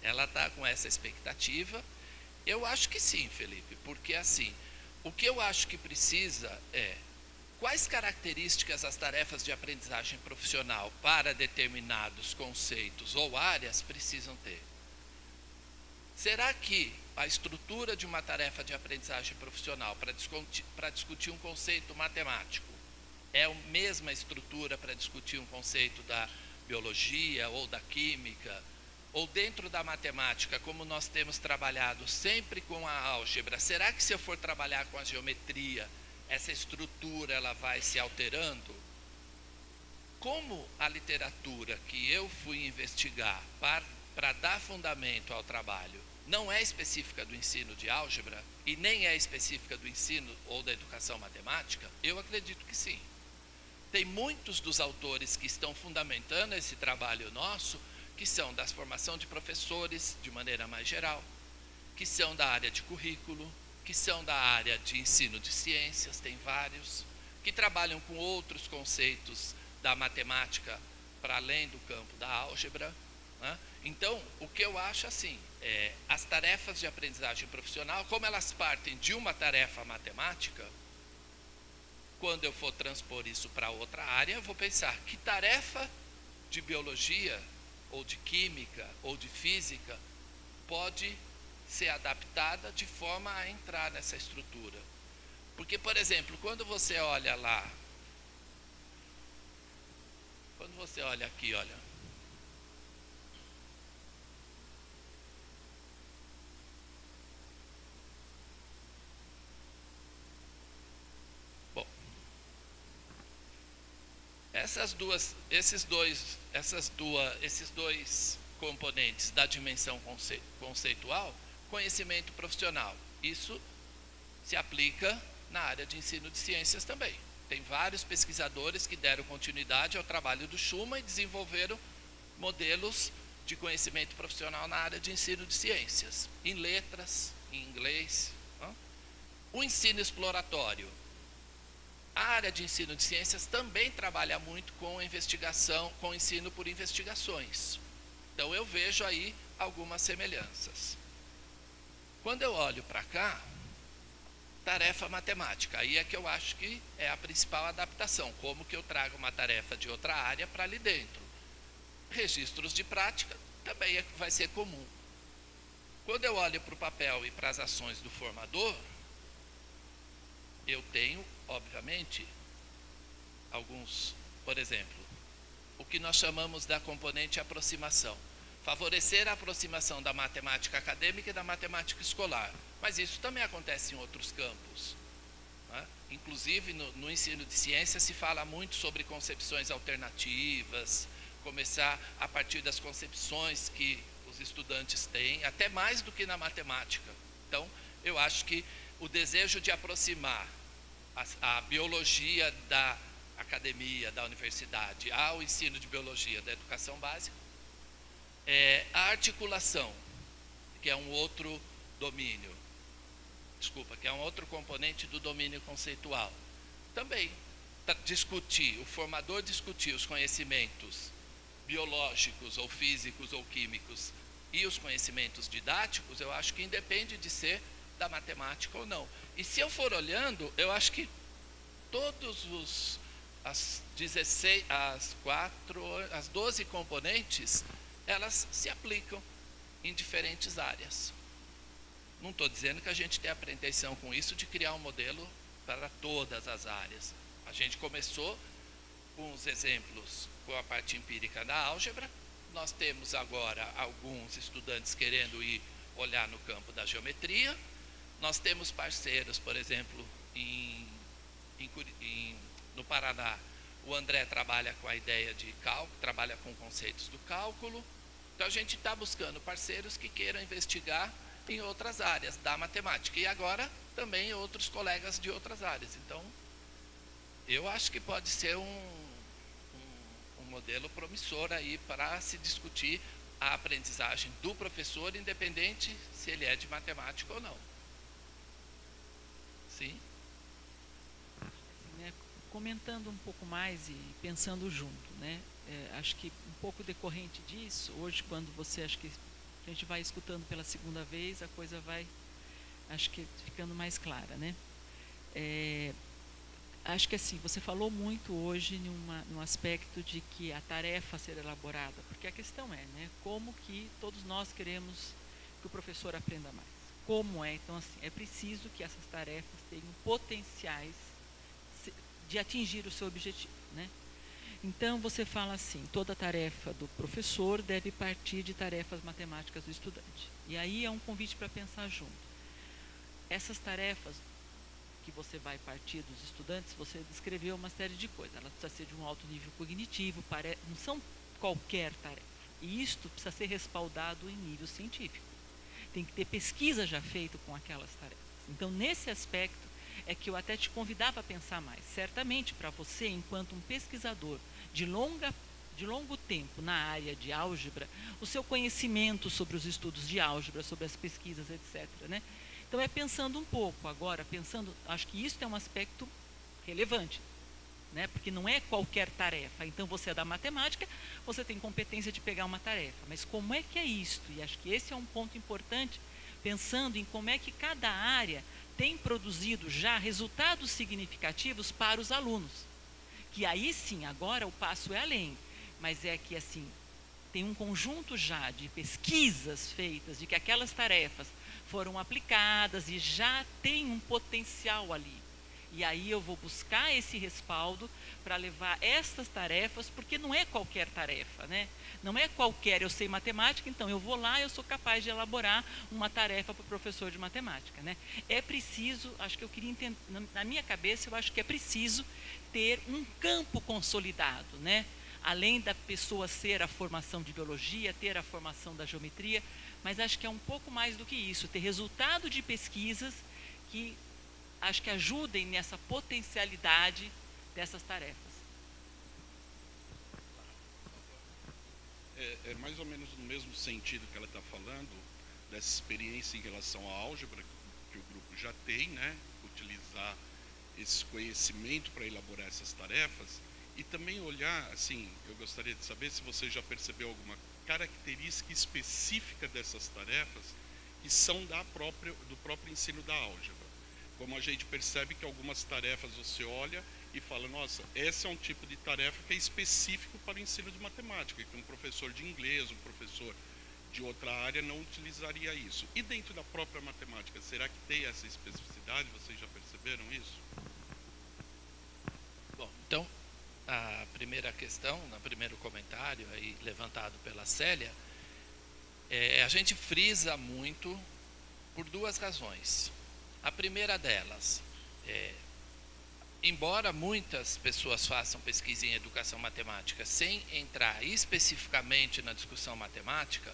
Ela está com essa expectativa. Eu acho que sim, Felipe, porque assim, o que eu acho que precisa é quais características as tarefas de aprendizagem profissional para determinados conceitos ou áreas precisam ter. Será que a estrutura de uma tarefa de aprendizagem profissional para discutir um conceito matemático é a mesma estrutura para discutir um conceito da biologia ou da química, ou dentro da matemática, como nós temos trabalhado sempre com a álgebra, será que se eu for trabalhar com a geometria, essa estrutura ela vai se alterando? Como a literatura que eu fui investigar para dar fundamento ao trabalho não é específica do ensino de álgebra e nem é específica do ensino ou da educação matemática, eu acredito que sim. Tem muitos dos autores que estão fundamentando esse trabalho nosso, que são da formação de professores, de maneira mais geral, que são da área de currículo, que são da área de ensino de ciências, tem vários, que trabalham com outros conceitos da matemática para além do campo da álgebra, né? Então, o que eu acho assim, as tarefas de aprendizagem profissional, como elas partem de uma tarefa matemática, quando eu for transpor isso para outra área, eu vou pensar que tarefa de biologia, ou de química, ou de física, pode ser adaptada de forma a entrar nessa estrutura. Porque, por exemplo, quando você olha lá, quando você olha aqui, olha, bom, esses dois componentes da dimensão conceitual, conhecimento profissional, isso se aplica na área de ensino de ciências também. Tem vários pesquisadores que deram continuidade ao trabalho do Schumann e desenvolveram modelos de conhecimento profissional na área de ensino de ciências, em letras, em inglês. O ensino exploratório. A área de ensino de ciências também trabalha muito com investigação, com ensino por investigações. Então eu vejo aí algumas semelhanças. Quando eu olho para cá, tarefa matemática, aí é que eu acho que é a principal adaptação, como que eu trago uma tarefa de outra área para ali dentro. Registros de prática também vai ser comum. Quando eu olho para o papel e para as ações do formador, eu tenho, obviamente, alguns, por exemplo, o que nós chamamos da componente aproximação. Favorecer a aproximação da matemática acadêmica e da matemática escolar. Mas isso também acontece em outros campos, né? Inclusive, no ensino de ciências se fala muito sobre concepções alternativas, começar a partir das concepções que os estudantes têm, até mais do que na matemática. Então, eu acho que o desejo de aproximar a biologia da academia, da universidade, ao ensino de biologia da educação básica, a articulação, que é um outro domínio, que é um outro componente do domínio conceitual, também o formador discutir os conhecimentos biológicos ou físicos ou químicos e os conhecimentos didáticos, eu acho que independe de ser da matemática ou não. E se eu for olhando, eu acho que todos as 12 componentes, elas se aplicam em diferentes áreas. Não estou dizendo que a gente tem a pretensão com isso de criar um modelo para todas as áreas. A gente começou com os exemplos com a parte empírica da álgebra. Nós temos agora alguns estudantes querendo ir olhar no campo da geometria. Nós temos parceiros, por exemplo, no Paraná, o André trabalha com a ideia de cálculo, trabalha com conceitos do cálculo. Então, a gente está buscando parceiros que queiram investigar em outras áreas da matemática. E agora, também outros colegas de outras áreas. Então, eu acho que pode ser um modelo promissor aí para se discutir a aprendizagem do professor, independente se ele é de matemática ou não. Sim? Assim, né, comentando um pouco mais e pensando junto, né? Acho que um pouco decorrente disso, hoje quando você, acho que a gente vai escutando pela segunda vez, a coisa vai, acho que ficando mais clara, né? Acho que assim, você falou muito hoje num aspecto de que a tarefa a ser elaborada, porque a questão é, né, como que todos nós queremos que o professor aprenda mais. Como é? Então, assim, é preciso que essas tarefas tenham potenciais de atingir o seu objetivo, né? Então, você fala assim, toda tarefa do professor deve partir de tarefas matemáticas do estudante. E aí é um convite para pensar junto. Essas tarefas que você vai partir dos estudantes, você descreveu uma série de coisas. Elas precisam ser de um alto nível cognitivo, não são qualquer tarefa. E isto precisa ser respaldado em nível científico. Tem que ter pesquisa já feita com aquelas tarefas. Então, nesse aspecto, é que eu até te convidava a pensar mais. Certamente, para você, enquanto um pesquisador de longo tempo na área de álgebra, o seu conhecimento sobre os estudos de álgebra, sobre as pesquisas, etc., né? Então, é pensando um pouco agora, acho que isso é um aspecto relevante, né? Porque não é qualquer tarefa. Então, você é da matemática, você tem competência de pegar uma tarefa. Mas como é que é isto? E acho que esse é um ponto importante, pensando em como é que cada área tem produzido já resultados significativos para os alunos. Que aí sim, agora o passo é além. Mas é que assim, tem um conjunto já de pesquisas feitas, de que aquelas tarefas foram aplicadas e já tem um potencial ali. E aí eu vou buscar esse respaldo para levar estas tarefas, porque não é qualquer tarefa, né? Não é qualquer, eu sei matemática, então eu vou lá e eu sou capaz de elaborar uma tarefa para o professor de matemática, né? É preciso, acho que eu queria entender, na minha cabeça, eu acho que é preciso ter um campo consolidado, né? Além da pessoa ser a formação de biologia, ter a formação da geometria, mas acho que é um pouco mais do que isso, ter resultado de pesquisas que acho que ajudem nessa potencialidade dessas tarefas. É mais ou menos no mesmo sentido que ela está falando, dessa experiência em relação à álgebra que o grupo já tem, né? Utilizar esse conhecimento para elaborar essas tarefas e também olhar, assim, eu gostaria de saber se você já percebeu alguma característica específica dessas tarefas que são do próprio ensino da álgebra. Como a gente percebe que algumas tarefas você olha e fala, nossa, esse é um tipo de tarefa que é específico para o ensino de matemática, que um professor de inglês, um professor de outra área não utilizaria isso. E dentro da própria matemática, será que tem essa especificidade? Vocês já perceberam isso? Bom, então, a primeira questão, no primeiro comentário aí levantado pela Célia, a gente frisa muito por duas razões. A primeira delas, embora muitas pessoas façam pesquisa em educação matemática sem entrar especificamente na discussão matemática,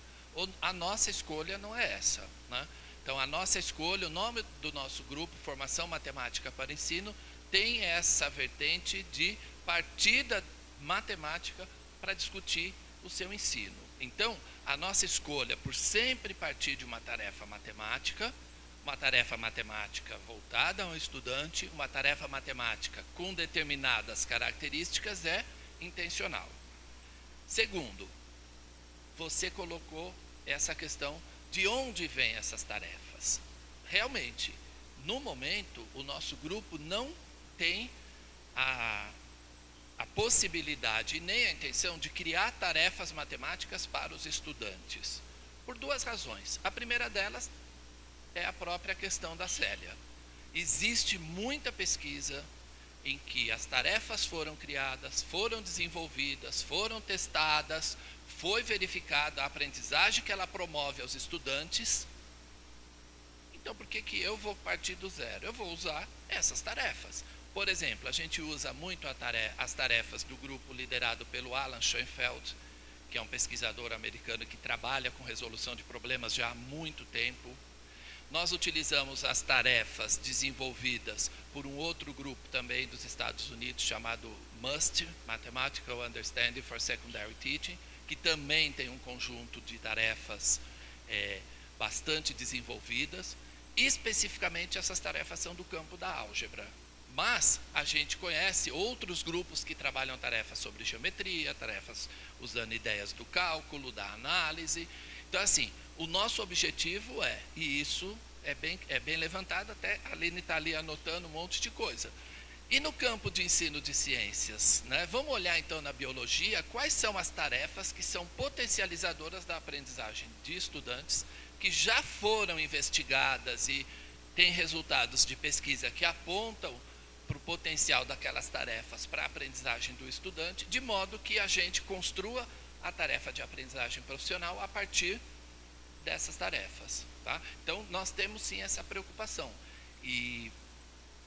a nossa escolha não é essa, né? Então, a nossa escolha, o nome do nosso grupo, Formação Matemática para Ensino, tem essa vertente de partida matemática para discutir o seu ensino. Então, a nossa escolha por sempre partir de uma tarefa matemática voltada a um estudante, uma tarefa matemática com determinadas características é intencional. Segundo, você colocou essa questão de onde vêm essas tarefas. Realmente, no momento, o nosso grupo não tem a possibilidade e nem a intenção de criar tarefas matemáticas para os estudantes, por duas razões. A primeira delas é a própria questão da Célia. Existe muita pesquisa em que as tarefas foram criadas, foram desenvolvidas, foram testadas, foi verificada a aprendizagem que ela promove aos estudantes. Então, por que eu vou partir do zero? Eu vou usar essas tarefas. Por exemplo, a gente usa muito as tarefas do grupo liderado pelo Alan Schoenfeld, que é um pesquisador americano que trabalha com resolução de problemas já há muito tempo. Nós utilizamos as tarefas desenvolvidas por um outro grupo também dos Estados Unidos, chamado MUST, Mathematical Understanding for Secondary Teaching, que também tem um conjunto de tarefas bastante desenvolvidas. E, especificamente, essas tarefas são do campo da álgebra. Mas a gente conhece outros grupos que trabalham tarefas sobre geometria, tarefas usando ideias do cálculo, da análise. Então, assim, o nosso objetivo e isso é bem levantado, até a Aline está ali anotando um monte de coisa. E no campo de ensino de ciências, né, vamos olhar então na biologia, quais são as tarefas que são potencializadoras da aprendizagem de estudantes, que já foram investigadas e têm resultados de pesquisa que apontam para o potencial daquelas tarefas para a aprendizagem do estudante, de modo que a gente construa a tarefa de aprendizagem profissional a partir dessas tarefas. Tá? Então, nós temos sim essa preocupação. E,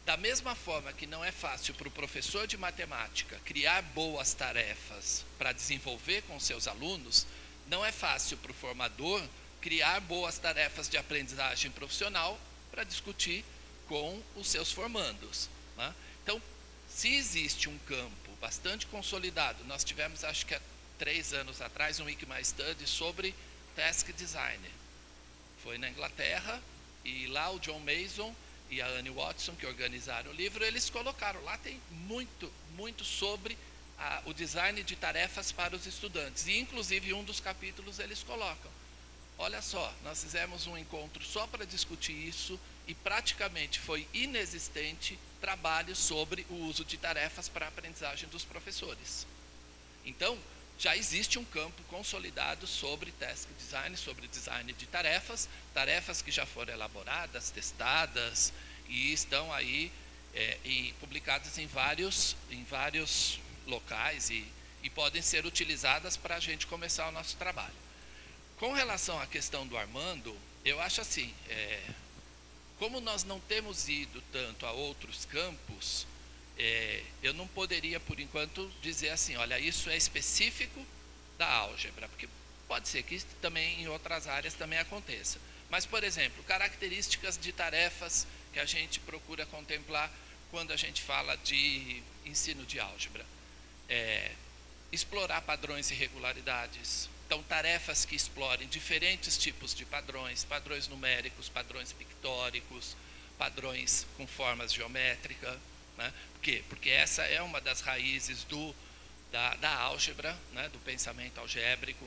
da mesma forma que não é fácil para o professor de matemática criar boas tarefas para desenvolver com seus alunos, não é fácil para o formador criar boas tarefas de aprendizagem profissional para discutir com os seus formandos. Né? Então, se existe um campo bastante consolidado, nós tivemos, acho que há 3 anos atrás, um Wikimai Study sobre Task Design. Foi na Inglaterra, e lá o John Mason e a Annie Watson, que organizaram o livro, eles colocaram, lá tem muito sobre o design de tarefas para os estudantes. E, inclusive, um dos capítulos eles colocam. Olha só, nós fizemos um encontro só para discutir isso e praticamente foi inexistente trabalho sobre o uso de tarefas para a aprendizagem dos professores. Então, já existe um campo consolidado sobre task design, sobre design de tarefas, tarefas que já foram elaboradas, testadas e estão aí publicadas em vários locais e podem ser utilizadas para a gente começar o nosso trabalho. Com relação à questão do Armando, eu acho assim, como nós não temos ido tanto a outros campos, eu não poderia, por enquanto, dizer assim, olha, isso é específico da álgebra, porque pode ser que isso também em outras áreas também aconteça. Mas, por exemplo, características de tarefas que a gente procura contemplar quando a gente fala de ensino de álgebra. Explorar padrões e regularidades. Então, tarefas que explorem diferentes tipos de padrões, padrões numéricos, padrões pictóricos, padrões com formas geométricas. Né? Por quê? Porque essa é uma das raízes da álgebra, né? Do pensamento algébrico.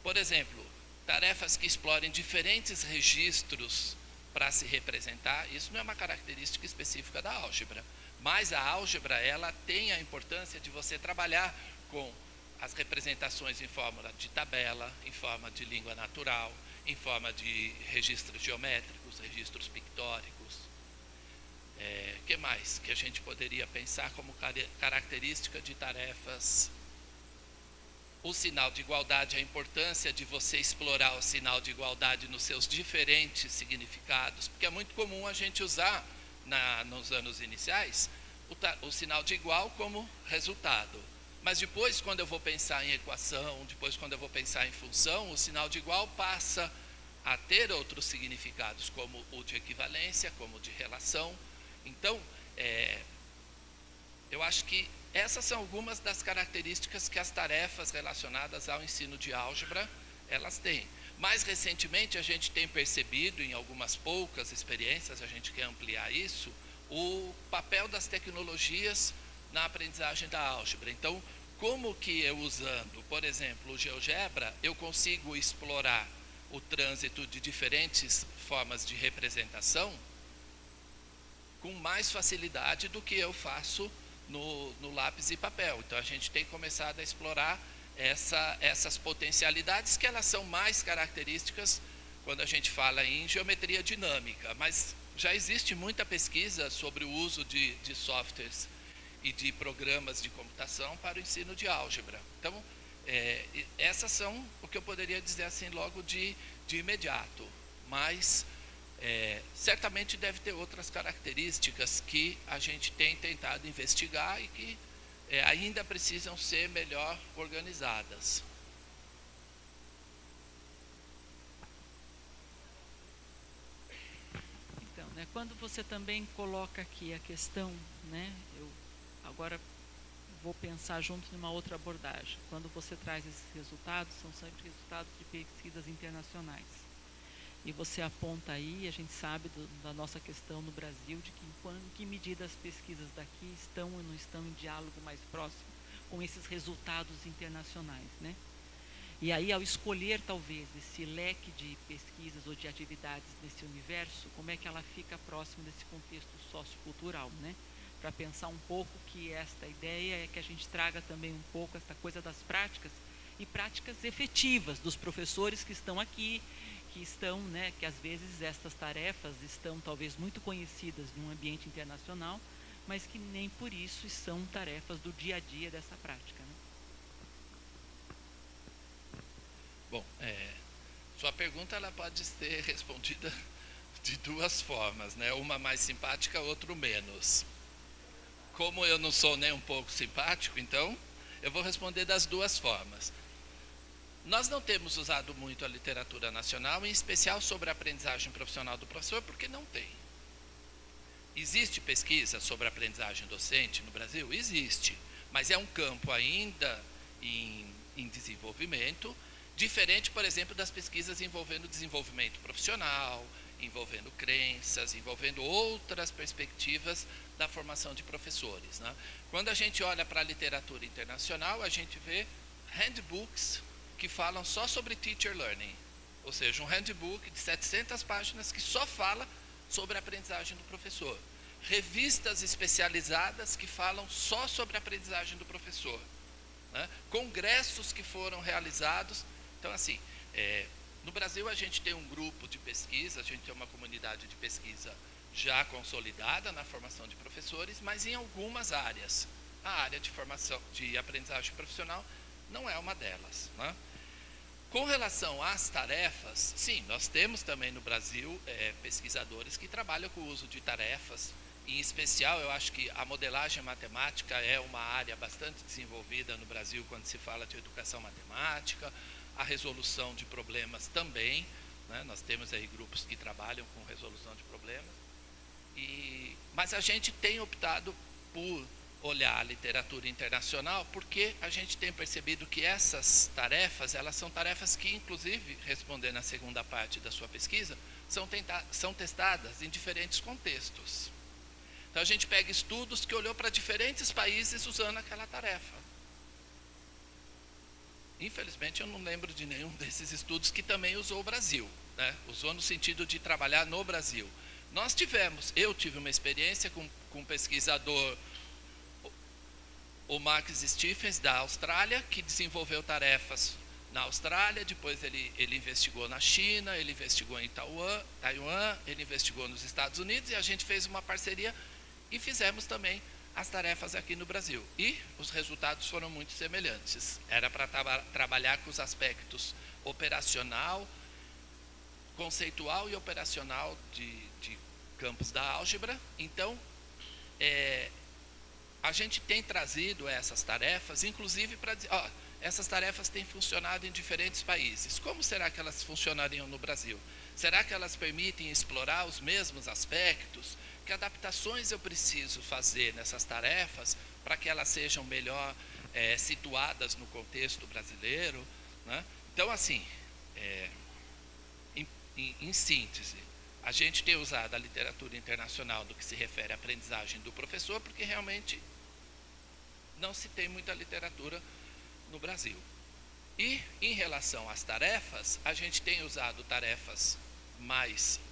Por exemplo, tarefas que explorem diferentes registros para se representar, isso não é uma característica específica da álgebra, mas a álgebra ela tem a importância de você trabalhar com as representações em forma de tabela, em forma de língua natural, em forma de registros geométricos, registros pictóricos. Que mais que a gente poderia pensar como característica de tarefas? O sinal de igualdade, a importância de você explorar o sinal de igualdade nos seus diferentes significados, porque é muito comum a gente usar, nos anos iniciais, o sinal de igual como resultado. Mas depois, quando eu vou pensar em equação, depois quando eu vou pensar em função, o sinal de igual passa a ter outros significados, como o de equivalência, como o de relação. Então, eu acho que essas são algumas das características que as tarefas relacionadas ao ensino de álgebra, elas têm. Mais recentemente, a gente tem percebido, em algumas poucas experiências, a gente quer ampliar isso, o papel das tecnologias na aprendizagem da álgebra. Então, como que eu usando, por exemplo, o GeoGebra, eu consigo explorar o trânsito de diferentes formas de representação com mais facilidade do que eu faço no lápis e papel. Então, a gente tem começado a explorar essas potencialidades, que elas são mais características quando a gente fala em geometria dinâmica, mas já existe muita pesquisa sobre o uso de softwares e de programas de computação para o ensino de álgebra. Então, essas são o que eu poderia dizer assim logo de imediato, mas certamente deve ter outras características que a gente tem tentado investigar e que ainda precisam ser melhor organizadas. Então, né, quando você também coloca aqui a questão, né, eu agora vou pensar junto numa outra abordagem. Quando você traz esses resultados, são sempre resultados de pesquisas internacionais. E você aponta aí, a gente sabe da nossa questão no Brasil, de que em que medida as pesquisas daqui estão ou não estão em diálogo mais próximo com esses resultados internacionais, né? E aí, ao escolher, talvez, esse leque de pesquisas ou de atividades nesse universo, como é que ela fica próxima desse contexto sociocultural, né? Para pensar um pouco que esta ideia é que a gente traga também um pouco essa coisa das práticas e práticas efetivas dos professores que estão aqui, que estão, né, que às vezes estas tarefas estão talvez muito conhecidas num ambiente internacional, mas que nem por isso são tarefas do dia a dia dessa prática, né? Bom, sua pergunta ela pode ser respondida de duas formas, né? Uma mais simpática, outra menos. Como eu não sou nem um pouco simpático, então eu vou responder das duas formas. Nós não temos usado muito a literatura nacional, em especial sobre a aprendizagem profissional do professor, porque não tem. Existe pesquisa sobre a aprendizagem docente no Brasil? Existe, mas é um campo ainda em desenvolvimento, diferente, por exemplo, das pesquisas envolvendo desenvolvimento profissional, envolvendo crenças, envolvendo outras perspectivas da formação de professores, né? Quando a gente olha para a literatura internacional, a gente vê handbooks que falam só sobre teacher learning, ou seja, um handbook de 700 páginas que só fala sobre a aprendizagem do professor. Revistas especializadas que falam só sobre a aprendizagem do professor, né? Congressos que foram realizados. Então, assim, no Brasil a gente tem um grupo de pesquisa, a gente tem uma comunidade de pesquisa já consolidada na formação de professores, mas em algumas áreas. A área de formação de aprendizagem profissional não é uma delas, né? Com relação às tarefas, sim, nós temos também no Brasil pesquisadores que trabalham com o uso de tarefas. Em especial, eu acho que a modelagem matemática é uma área bastante desenvolvida no Brasil quando se fala de educação matemática, a resolução de problemas também, né? Nós temos aí grupos que trabalham com resolução de problemas. Mas a gente tem optado por olhar a literatura internacional, porque a gente tem percebido que essas tarefas, elas são tarefas que, inclusive, respondendo à segunda parte da sua pesquisa, são testadas em diferentes contextos. Então, a gente pega estudos que olhou para diferentes países usando aquela tarefa. Infelizmente, eu não lembro de nenhum desses estudos que também usou o Brasil, né? Usou no sentido de trabalhar no Brasil. Eu tive uma experiência com um pesquisador, o Max Stephens, da Austrália, que desenvolveu tarefas na Austrália, depois ele investigou na China, ele investigou em Taiwan, ele investigou nos Estados Unidos, e a gente fez uma parceria e fizemos também as tarefas aqui no Brasil. E os resultados foram muito semelhantes. Era para trabalhar com os aspectos operacional, conceitual e operacional de campos da álgebra. Então, a gente tem trazido essas tarefas, inclusive para dizer, essas tarefas têm funcionado em diferentes países. Como será que elas funcionariam no Brasil? Será que elas permitem explorar os mesmos aspectos? Que adaptações eu preciso fazer nessas tarefas para que elas sejam melhor situadas no contexto brasileiro, né? Então, assim, em síntese, a gente tem usado a literatura internacional do que se refere à aprendizagem do professor, porque realmente não se tem muita literatura no Brasil. E, em relação às tarefas, a gente tem usado tarefas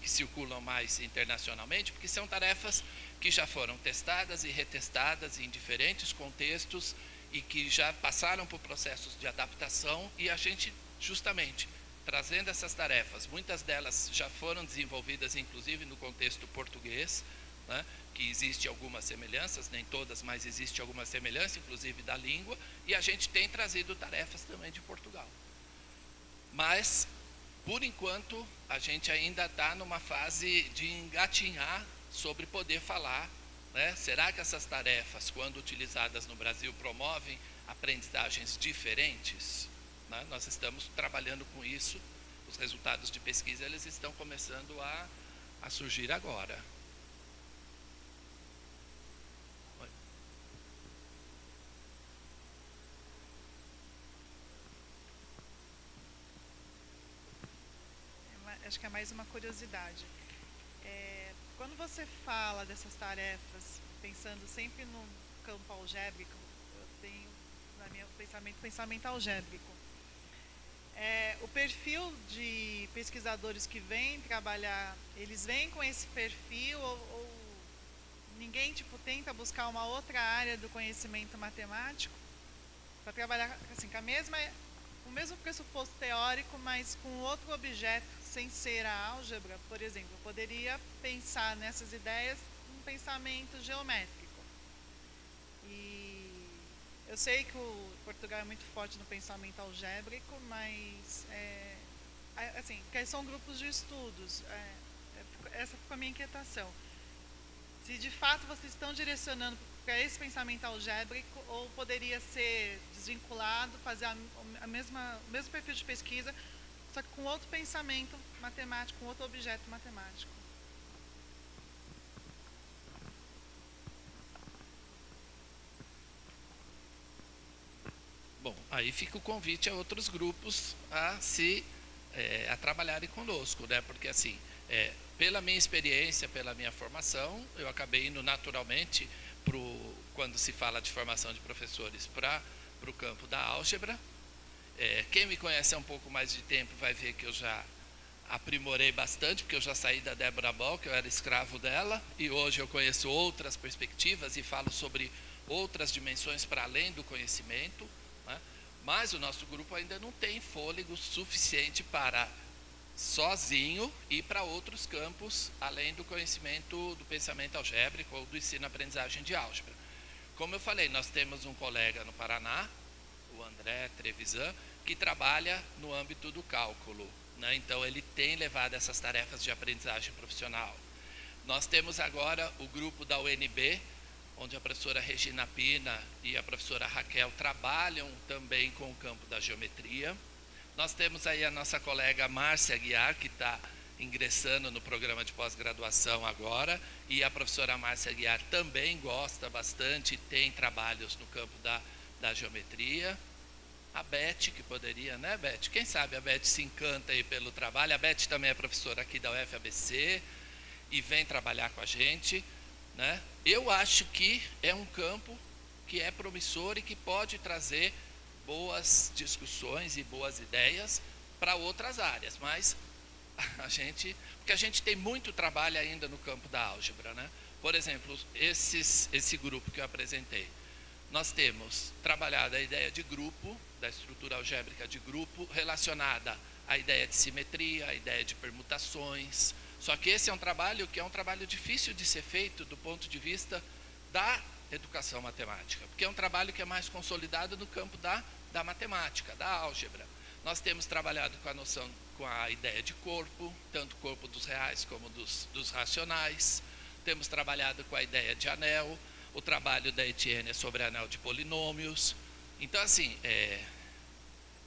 que circulam mais internacionalmente, porque são tarefas que já foram testadas e retestadas em diferentes contextos e que já passaram por processos de adaptação, e a gente, justamente, trazendo essas tarefas, muitas delas já foram desenvolvidas, inclusive, no contexto português, né, que existe algumas semelhanças, nem todas, mas existe alguma semelhança, inclusive da língua, e a gente tem trazido tarefas também de Portugal. Mas por enquanto, a gente ainda está numa fase de engatinhar sobre poder falar, né? Será que essas tarefas, quando utilizadas no Brasil, promovem aprendizagens diferentes? Né? Nós estamos trabalhando com isso. Os resultados de pesquisa eles estão começando a surgir agora. Acho que é mais uma curiosidade. Quando você fala dessas tarefas, pensando sempre no campo algébrico, eu tenho na minha pensamento algébrico. O perfil de pesquisadores que vêm trabalhar, eles vêm com esse perfil ou ninguém tenta buscar uma outra área do conhecimento matemático para trabalhar assim, com o mesmo pressuposto teórico, mas com outro objeto, sem ser a álgebra, por exemplo. Eu poderia pensar nessas ideias num pensamento geométrico. E eu sei que o Portugal é muito forte no pensamento algébrico, mas assim, são grupos de estudos. Essa ficou a minha inquietação. Se de fato vocês estão direcionando para esse pensamento algébrico, ou poderia ser desvinculado, fazer o mesmo perfil de pesquisa, só que com outro pensamento matemático, com outro objeto matemático. Bom, aí fica o convite a outros grupos a trabalharem conosco, né? Porque assim, pela minha experiência, pela minha formação, eu acabei indo naturalmente quando se fala de formação de professores para o campo da álgebra. Quem me conhece há um pouco mais de tempo vai ver que eu já aprimorei bastante, porque eu já saí da Débora Ball, que eu era escravo dela, e hoje eu conheço outras perspectivas e falo sobre outras dimensões para além do conhecimento, né? Mas o nosso grupo ainda não tem fôlego suficiente para sozinho ir para outros campos, além do conhecimento do pensamento algébrico ou do ensino-aprendizagem de álgebra. Como eu falei, nós temos um colega no Paraná, o André Trevisan, que trabalha no âmbito do cálculo, né? Então ele tem levado essas tarefas de aprendizagem profissional. Nós temos agora o grupo da UNB, onde a professora Regina Pina e a professora Raquel trabalham também com o campo da geometria. Nós temos aí a nossa colega Márcia Aguiar, que está ingressando no programa de pós-graduação agora, e a professora Márcia Aguiar também gosta bastante, tem trabalhos no campo da geometria. A Beth, que poderia, né, Beth? Quem sabe a Beth se encanta aí pelo trabalho. A Beth também é professora aqui da UFABC e vem trabalhar com a gente, né? Eu acho que é um campo que é promissor e que pode trazer boas discussões e boas ideias para outras áreas, mas porque a gente tem muito trabalho ainda no campo da álgebra, né? Por exemplo, esse grupo que eu apresentei, nós temos trabalhado a ideia de grupo, da estrutura algébrica de grupo, relacionada à ideia de simetria, à ideia de permutações. Só que esse é um trabalho que é um trabalho difícil de ser feito do ponto de vista da educação matemática, porque é um trabalho que é mais consolidado no campo da matemática, da álgebra. Nós temos trabalhado com a ideia de corpo, tanto corpo dos reais como dos racionais. Temos trabalhado com a ideia de anel. O trabalho da Etienne é sobre anel de polinômios. Então, assim,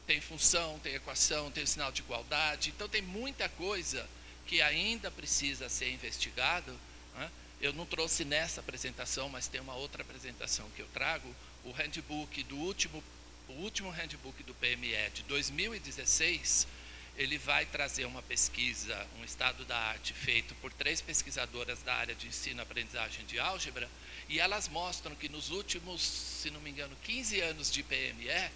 tem função, tem equação, tem o sinal de igualdade. Então, tem muita coisa que ainda precisa ser investigado, né? Eu não trouxe nessa apresentação, mas tem uma outra apresentação que eu trago, o handbook o último handbook do PME de 2016, ele vai trazer uma pesquisa, um estado da arte feito por 3 pesquisadoras da área de ensino-aprendizagem de álgebra, e elas mostram que nos últimos, se não me engano, 15 anos de PME,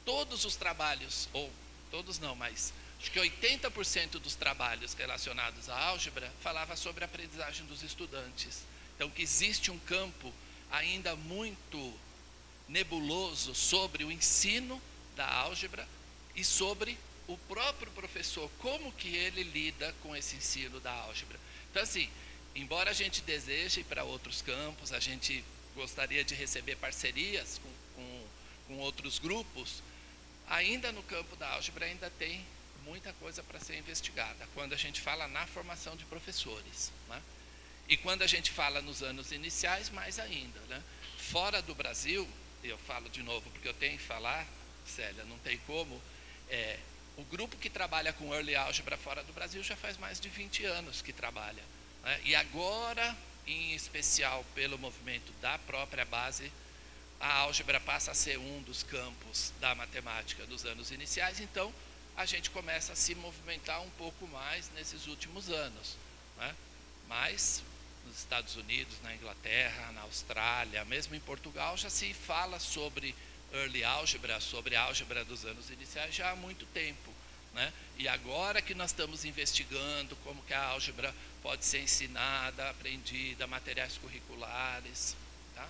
todos os trabalhos, ou todos não, mas acho que 80% dos trabalhos relacionados à álgebra falava sobre a aprendizagem dos estudantes. Então, que existe um campo ainda muito nebuloso sobre o ensino da álgebra e sobre o próprio professor, como que ele lida com esse ensino da álgebra. Então, assim, embora a gente deseje ir para outros campos, a gente gostaria de receber parcerias com outros grupos, ainda no campo da álgebra ainda tem muita coisa para ser investigada, quando a gente fala na formação de professores, né? E quando a gente fala nos anos iniciais, mais ainda, né? Fora do Brasil, eu falo de novo porque eu tenho que falar, Célia, não tem como, o grupo que trabalha com Early Álgebra fora do Brasil já faz mais de 20 anos que trabalha, né? E agora, em especial pelo movimento da própria base, a álgebra passa a ser um dos campos da matemática dos anos iniciais, então a gente começa a se movimentar um pouco mais nesses últimos anos, né? Mas nos Estados Unidos, na Inglaterra, na Austrália, mesmo em Portugal, já se fala sobre early álgebra, sobre a álgebra dos anos iniciais já há muito tempo, né? E agora que nós estamos investigando como que a álgebra pode ser ensinada, aprendida, materiais curriculares, tá?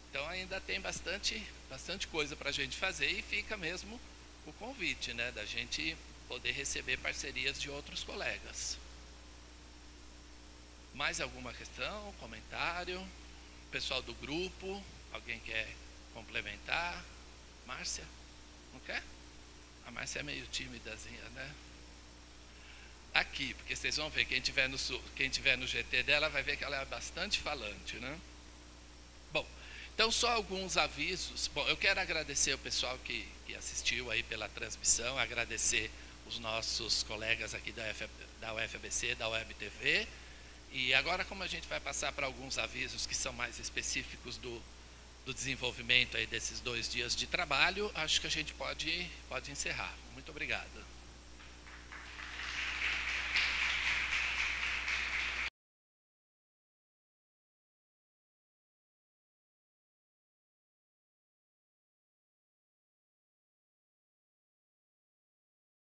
Então ainda tem bastante coisa para a gente fazer e fica mesmo o convite, né, da gente poder receber parcerias de outros colegas. Mais alguma questão, comentário? Pessoal do grupo, alguém quer complementar? Márcia? Não quer? A Márcia é meio tímidazinha, né? Aqui, porque vocês vão ver, quem tiver no GT dela vai ver que ela é bastante falante, né? Bom, então só alguns avisos. Bom, eu quero agradecer o pessoal que assistiu aí pela transmissão, agradecer os nossos colegas aqui da UFABC, da Web TV. E agora, como a gente vai passar para alguns avisos que são mais específicos do desenvolvimento aí desses 2 dias de trabalho, acho que a gente pode encerrar. Muito obrigado.